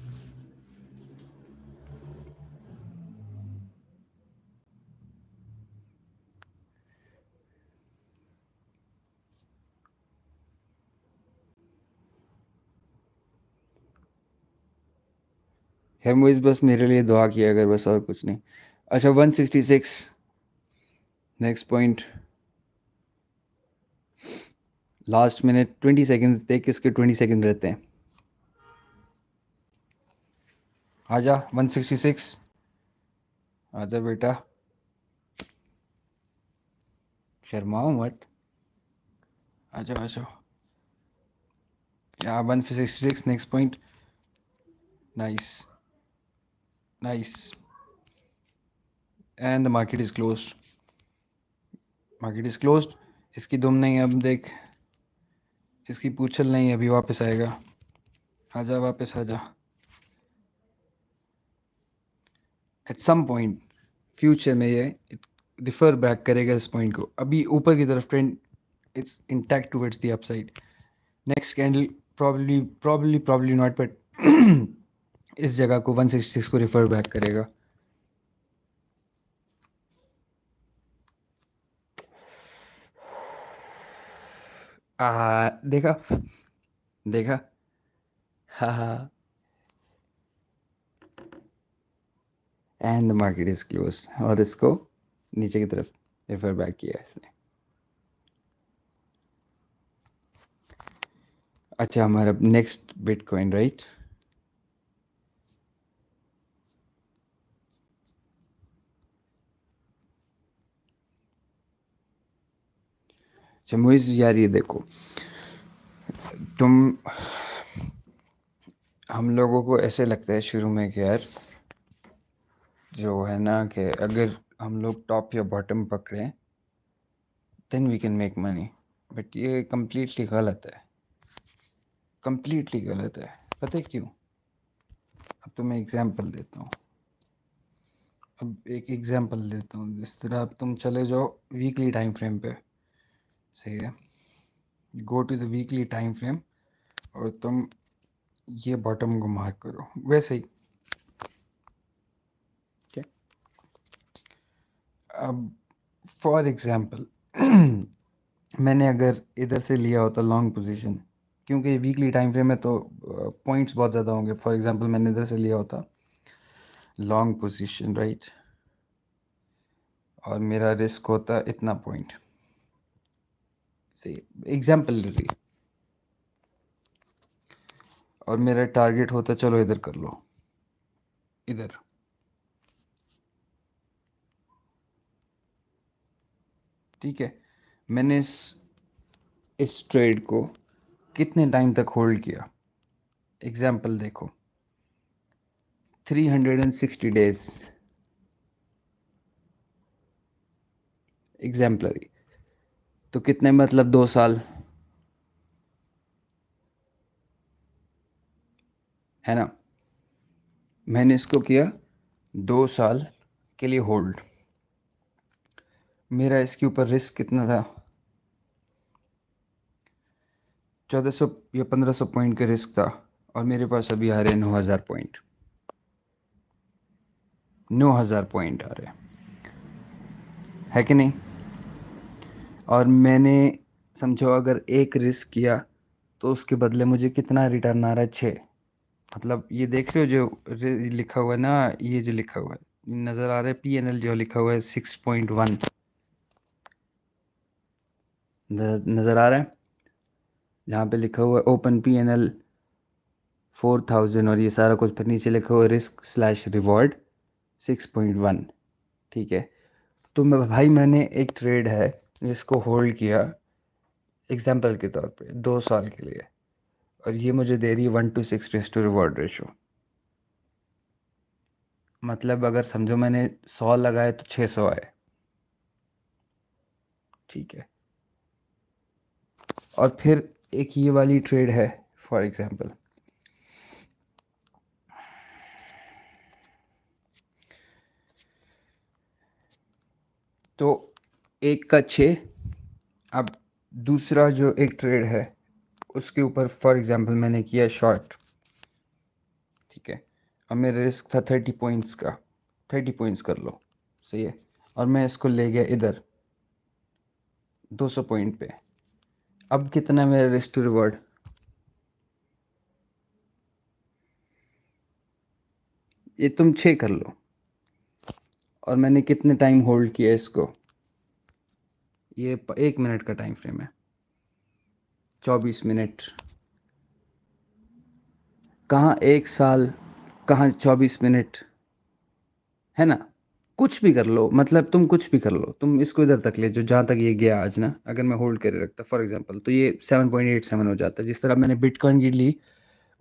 है मुइज़ बस मेरे लिए दुआ किया अगर बस और कुछ नहीं। अच्छा 166 next point last minute 20 seconds देख किसके 20 सेकंड रहते हैं। आजा 166 आजा बेटा शर्माओ मत आजा आजा या 166 next point nice nice and the market is closed market is closed. इसकी दुम नहीं अब देख इसकी पूछल नहीं अभी वापस आएगा आजा वापस आजा एट सम पॉइंट फ्यूचर में ये डिफर बैक करेगा इस पॉइंट को। अभी ऊपर की तरफ trend it's intact towards the upside. Next candle probably not but इस जगह को 166 को रिफर बैक करेगा। देखा देखा हाँ हाँ and the market is close और इसको नीचे की तरफ रेफर बैक किया इसने। अच्छा हमारा नेक्स्ट बिटकॉइन राइट अच्छा मुइज़ यार ये देखो तुम हम लोगों को ऐसे लगता है शुरू में कि यार जो है ना कि अगर हम लोग टॉप या बॉटम पकड़ें then we can make money but ये कम्प्लीटली गलत है कम्प्लीटली गलत है। पता है क्यों? अब तो मैं एग्जांपल देता हूँ। अब एक एग्जांपल देता हूँ जिस तरह अब तुम चले जाओ वीकली टाइम फ्रेम पे सही है go to the weekly time frame और तुम ये बॉटम को मार्क करो वैसे ही क्या अब फॉर एग्जांपल मैंने अगर इधर से लिया होता लॉन्ग पोजीशन क्योंकि वीकली टाइम फ्रेम में तो पॉइंट्स बहुत ज़्यादा होंगे। फॉर एग्जांपल मैंने इधर से लिया होता लॉन्ग पोजीशन राइट और मेरा रिस्क होता इतना पॉइंट सही एग्जांपल ले रही और मेरा टारगेट होता चलो इधर कर लो इधर ठीक है। मैंने इस ट्रेड को कितने टाइम तक होल्ड किया एग्जांपल देखो 360 डेज एग्जाम्पलरी तो कितने मतलब 2 साल है ना। मैंने इसको किया 2 साल के लिए होल्ड। मेरा इसके ऊपर रिस्क कितना था 1400 या 1500 पॉइंट का रिस्क था और मेरे पास अभी आ रहे हैं 9000 पॉइंट 9000 पॉइंट आ रहे है कि नहीं। और मैंने समझो अगर एक रिस्क किया तो उसके बदले मुझे कितना रिटर्न आ रहा है 6 मतलब ये देख रहे हो जो लिखा हुआ है ना ये जो लिखा हुआ है नज़र आ रहा है PNL जो लिखा हुआ है 6.1 नज़र आ रहा है जहाँ पे लिखा हुआ है ओपन PNL 4000 और ये सारा कुछ फिर नीचे लिखा हुआ है रिस्क स्लैश रिवॉर्ड 6.1 ठीक है। तो भाई मैंने एक ट्रेड है जिसको होल्ड किया एग्जाम्पल के तौर पे 2 साल के लिए और ये मुझे दे रही है 1:6 रिस्क टू रिवॉर्ड रेशो मतलब अगर समझो मैंने 100 लगाए तो 600 आए ठीक है। और फिर एक ये वाली ट्रेड है फॉर एग्जांपल तो एक का 6 अब दूसरा जो एक ट्रेड है उसके ऊपर फॉर एग्जांपल मैंने किया शॉर्ट ठीक है, और मेरा रिस्क था 30 पॉइंट्स का, 30 पॉइंट्स कर लो, सही है, और मैं इसको ले गया इधर 200 पॉइंट पे। अब कितना है मेरा रिस्क टू रिवॉर्ड? ये तुम 6 कर लो, और मैंने कितने टाइम होल्ड किया इसको? ये 1 मिनट का टाइम फ्रेम है, 24 मिनट। कहाँ 1 साल, कहाँ 24 मिनट, है ना? कुछ भी कर लो, मतलब तुम कुछ भी कर लो, तुम इसको इधर तक ले जो जहाँ तक ये गया आज ना, अगर मैं होल्ड करे रखता फॉर एग्जांपल, तो ये 7.87 हो जाता है। जिस तरह मैंने बिटकॉइन की ली,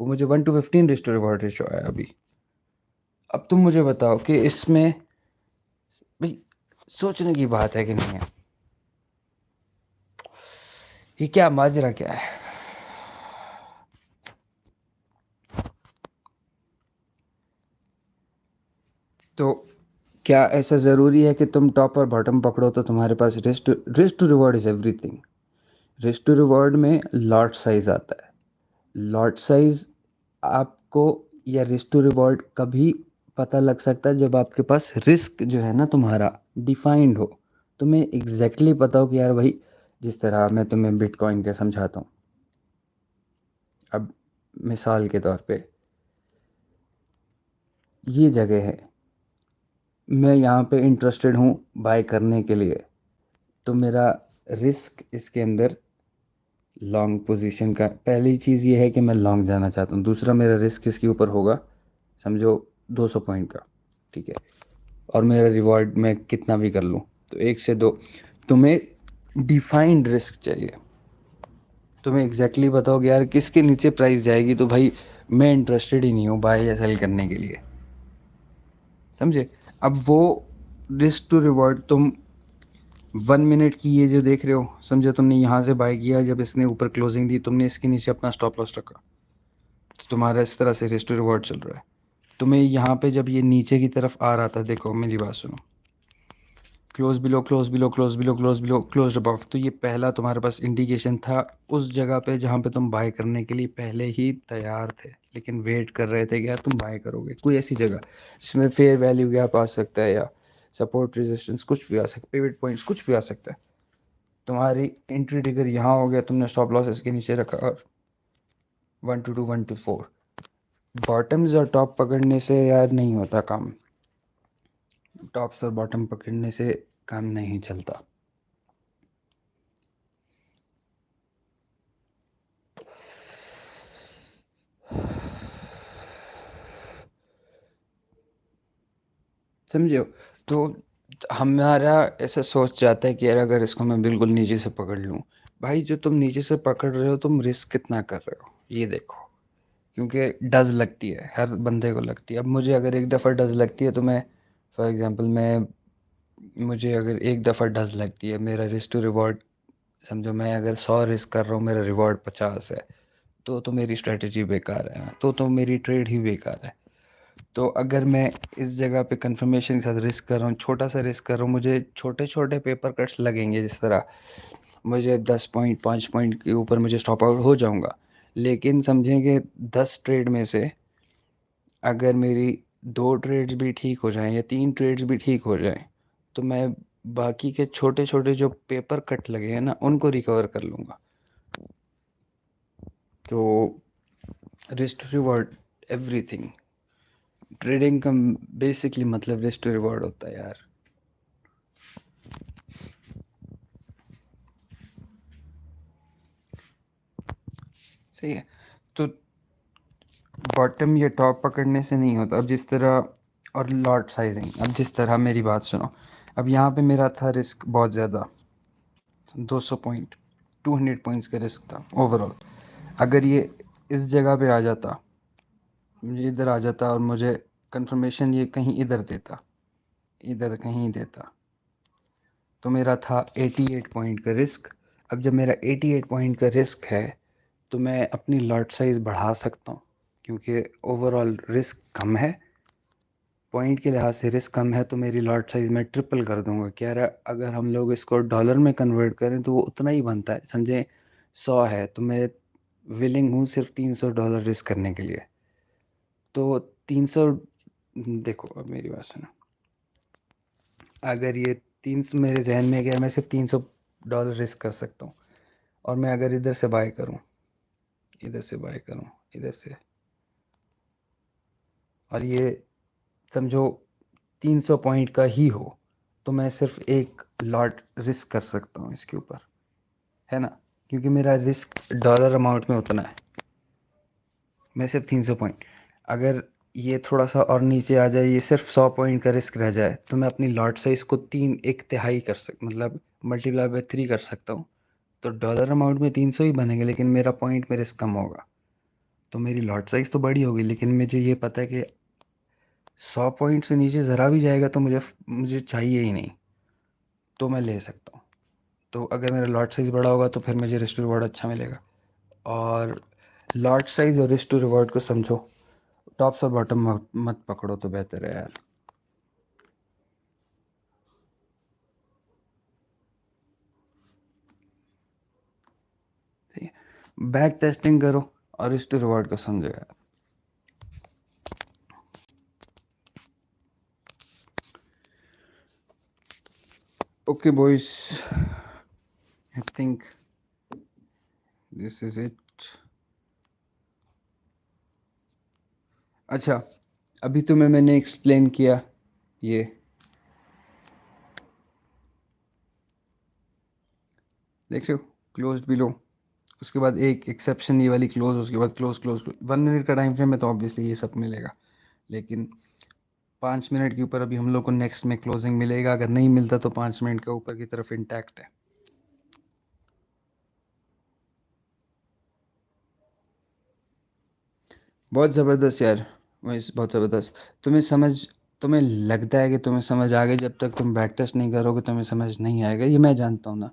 वो मुझे 1 to 15 risk to reward ratio आया अभी। अब तुम मुझे बताओ कि इसमें भाई सोचने की बात है कि नहीं है? ये क्या माजरा क्या है? तो क्या ऐसा ज़रूरी है कि तुम टॉप और बॉटम पकड़ो तो तुम्हारे पास risk to reward is everything. Risk to reward में लॉट साइज आता है। लॉट साइज आपको, या रिस्क टू रिवॉर्ड कभी पता लग सकता है जब आपके पास रिस्क जो है ना तुम्हारा डिफाइंड हो, तुम्हें एग्जैक्टली पता हो कि यार भाई, जिस तरह मैं तुम्हें बिटकॉइन का समझाता हूँ। अब मिसाल के तौर पे ये जगह है, मैं यहाँ पे इंटरेस्टेड हूँ बाय करने के लिए, तो मेरा रिस्क इसके अंदर लॉन्ग पोजीशन का, पहली चीज़ ये है कि मैं लॉन्ग जाना चाहता हूँ। दूसरा, मेरा रिस्क इसके ऊपर होगा, समझो 200 पॉइंट का, ठीक है, और मेरा रिवॉर्ड मैं कितना भी कर लूँ, तो 1 से 2। तुम्हें डिफाइंड रिस्क चाहिए, तुम्हें एग्जैक्टली बताओ कि यार किसके नीचे प्राइस जाएगी, तो भाई मैं इंटरेस्टेड ही नहीं हूँ बाय या सेल करने के लिए, समझे? अब वो रिस्क टू रिवॉर्ड तुम 1 मिनट की ये जो देख रहे हो, समझो तुमने यहाँ से बाय किया, जब इसने ऊपर क्लोजिंग दी, तुमने इसके नीचे अपना स्टॉप लॉस रखा, तो तुम्हारा इस तरह से रिस्क टू रिवॉर्ड चल रहा है। तुम्हें यहाँ पे जब ये नीचे की तरफ आ रहा था, देखो मेरी बात सुनो, close below, close below, close below, close below, close above, तो ये पहला तुम्हारे पास इंडिकेशन था उस जगह पे जहाँ पे तुम बाय करने के लिए पहले ही तैयार थे, लेकिन वेट कर रहे थे कि यार तुम बाय करोगे। कोई ऐसी जगह जिसमें फेयर वैल्यू गैप आ सकता है, या सपोर्ट रेजिस्टेंस कुछ भी आ सकता है, पिवट पॉइंट्स कुछ भी आ सकता है। तुम्हारी एंट्री ट्रिगर यहाँ हो गया, तुमने स्टॉप लॉस इसके नीचे रखा, और 1 to 2, 1 to 4। बॉटम्स और टॉप पकड़ने से यार नहीं होता काम, टॉप्स और बॉटम पकड़ने से काम नहीं चलता। समझे हो? तो हमारा ऐसा सोच जाता है कि यार अगर इसको मैं बिल्कुल नीचे से पकड़ लूँ, भाई जो तुम नीचे से पकड़ रहे हो, तुम रिस्क कितना कर रहे हो ये देखो, क्योंकि डज लगती है, हर बंदे को लगती है। अब मुझे अगर एक दफ़ा डज लगती है, तो मैं फॉर एग्जांपल मैं मुझे अगर एक दफ़ा डज लगती है, मेरा रिस्क टू रिवॉर्ड, समझो मैं अगर 100 रिस्क कर रहा हूँ, मेरा रिवॉर्ड 50 है, तो मेरी स्ट्रेटजी बेकार है ना, तो मेरी ट्रेड ही बेकार है। तो अगर मैं इस जगह पे कंफर्मेशन के साथ रिस्क कर रहा हूँ, छोटा सा रिस्क कर रहा हूँ, मुझे छोटे छोटे पेपर कट्स लगेंगे, जिस तरह मुझे 10 पॉइंट 5 पॉइंट के ऊपर मुझे स्टॉप आउट हो जाऊँगा, लेकिन समझें कि 10 ट्रेड में से अगर मेरी 2 ट्रेड्स भी ठीक हो जाएं या 3 ट्रेड्स भी ठीक हो जाएं, तो मैं बाकी के छोटे छोटे जो पेपर कट लगे हैं ना, उनको रिकवर कर लूँगा। तो risk to reward everything, trading का बेसिकली मतलब रिस्क टू रिवॉर्ड होता है यार। सही है, तो बॉटम या टॉप पकड़ने से नहीं होता। अब जिस तरह, और लॉट साइजिंग, अब जिस तरह मेरी बात सुनो, अब यहाँ पे मेरा था रिस्क बहुत ज़्यादा, 200 पॉइंट, 200 पॉइंट्स का रिस्क था ओवरऑल। अगर ये इस जगह पे आ जाता, मुझे इधर आ जाता, और मुझे कंफर्मेशन ये कहीं इधर देता, इधर कहीं देता, तो मेरा था 88 पॉइंट का रिस्क। अब जब मेरा 88 पॉइंट का रिस्क है, तो मैं अपनी लॉट साइज़ बढ़ा सकता हूँ, क्योंकि ओवरऑल रिस्क कम है, पॉइंट के लिहाज से रिस्क कम है, तो मेरी लॉट साइज़ मैं ट्रिपल कर दूंगा। क्या रहा, अगर हम लोग इसको डॉलर में कन्वर्ट करें तो वो उतना ही बनता है, समझें 100 है, तो मैं विलिंग हूँ सिर्फ $300 रिस्क करने के लिए। तो 300 देखो अब मेरी बात सुनो, अगर ये 300 मेरे जहन में गया, मैं सिर्फ $300 रिस्क कर सकता हूँ, और मैं अगर इधर से बाय करूँ, इधर से बाय करूँ, इधर से, और ये समझो 300 पॉइंट का ही हो, तो मैं सिर्फ एक लॉट रिस्क कर सकता हूँ इसके ऊपर, है ना, क्योंकि मेरा रिस्क डॉलर अमाउंट में उतना है, मैं सिर्फ 300 पॉइंट, अगर ये थोड़ा सा और नीचे आ जाए, ये सिर्फ 100 पॉइंट का रिस्क रह जाए, तो मैं अपनी लॉट साइज़ को 1/3 कर मतलब मल्टीप्लाई बाय 3 कर सकता हूँ, तो डॉलर अमाउंट में 300 ही बनेंगे, लेकिन मेरा पॉइंट में रिस्क कम होगा, तो मेरी लॉट साइज़ तो बड़ी होगी, लेकिन मुझे ये पता है कि 100 पॉइंट से नीचे ज़रा भी जाएगा तो मुझे चाहिए ही नहीं, तो मैं ले सकता हूँ। तो अगर मेरा लॉट साइज़ बड़ा होगा तो फिर मुझे रिस्क टू रिवॉर्ड अच्छा मिलेगा, और लॉट साइज़ और रिस्क टू रिवॉर्ड को समझो, टॉप्स और बॉटम मत पकड़ो तो बेहतर है यार। ठीक है, बैक टेस्टिंग करो और रिस्क टू रिवॉर्ड को समझो यार। Okay boys, I think this is it. अच्छा, अभी तुम्हें मैंने एक्सप्लेन किया ये, देख रहे हो, क्लोज्ड बिलो, उसके बाद एक एक्सेप्शन ये वाली क्लोज, उसके बाद क्लोज क्लोज 1 मिनट का टाइम फ्रेम में, तो ऑब्वियसली ये सब मिलेगा, लेकिन 5 मिनट के ऊपर अभी हम लोग को नेक्स्ट में क्लोजिंग मिलेगा, अगर नहीं मिलता तो 5 मिनट का ऊपर की तरफ इंटैक्ट है। बहुत ज़बरदस्त यार, बहुत ज़बरदस्त। तुम्हें लगता है कि तुम्हें समझ आ गई, जब तक तुम बैक टेस्ट नहीं करोगे तुम्हें समझ नहीं आएगा, ये मैं जानता हूँ ना।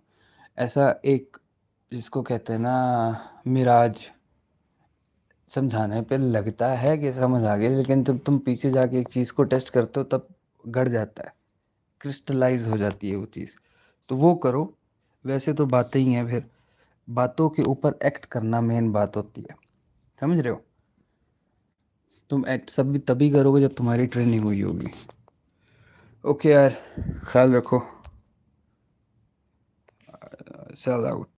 ऐसा एक, जिसको कहते हैं ना, मिराज, समझाने पे लगता है कि समझ आ गई, लेकिन जब तुम पीछे जाके एक चीज़ को टेस्ट करते हो तब गड़ जाता है, क्रिस्टलाइज हो जाती है वो चीज़। तो वो करो, वैसे तो बातें ही हैं, फिर बातों के ऊपर एक्ट करना मेन बात होती है, समझ रहे हो। तुम एक्ट सब तभी करोगे जब तुम्हारी ट्रेनिंग हुई होगी। ओके यार, ख्याल रखो, सेल आउट।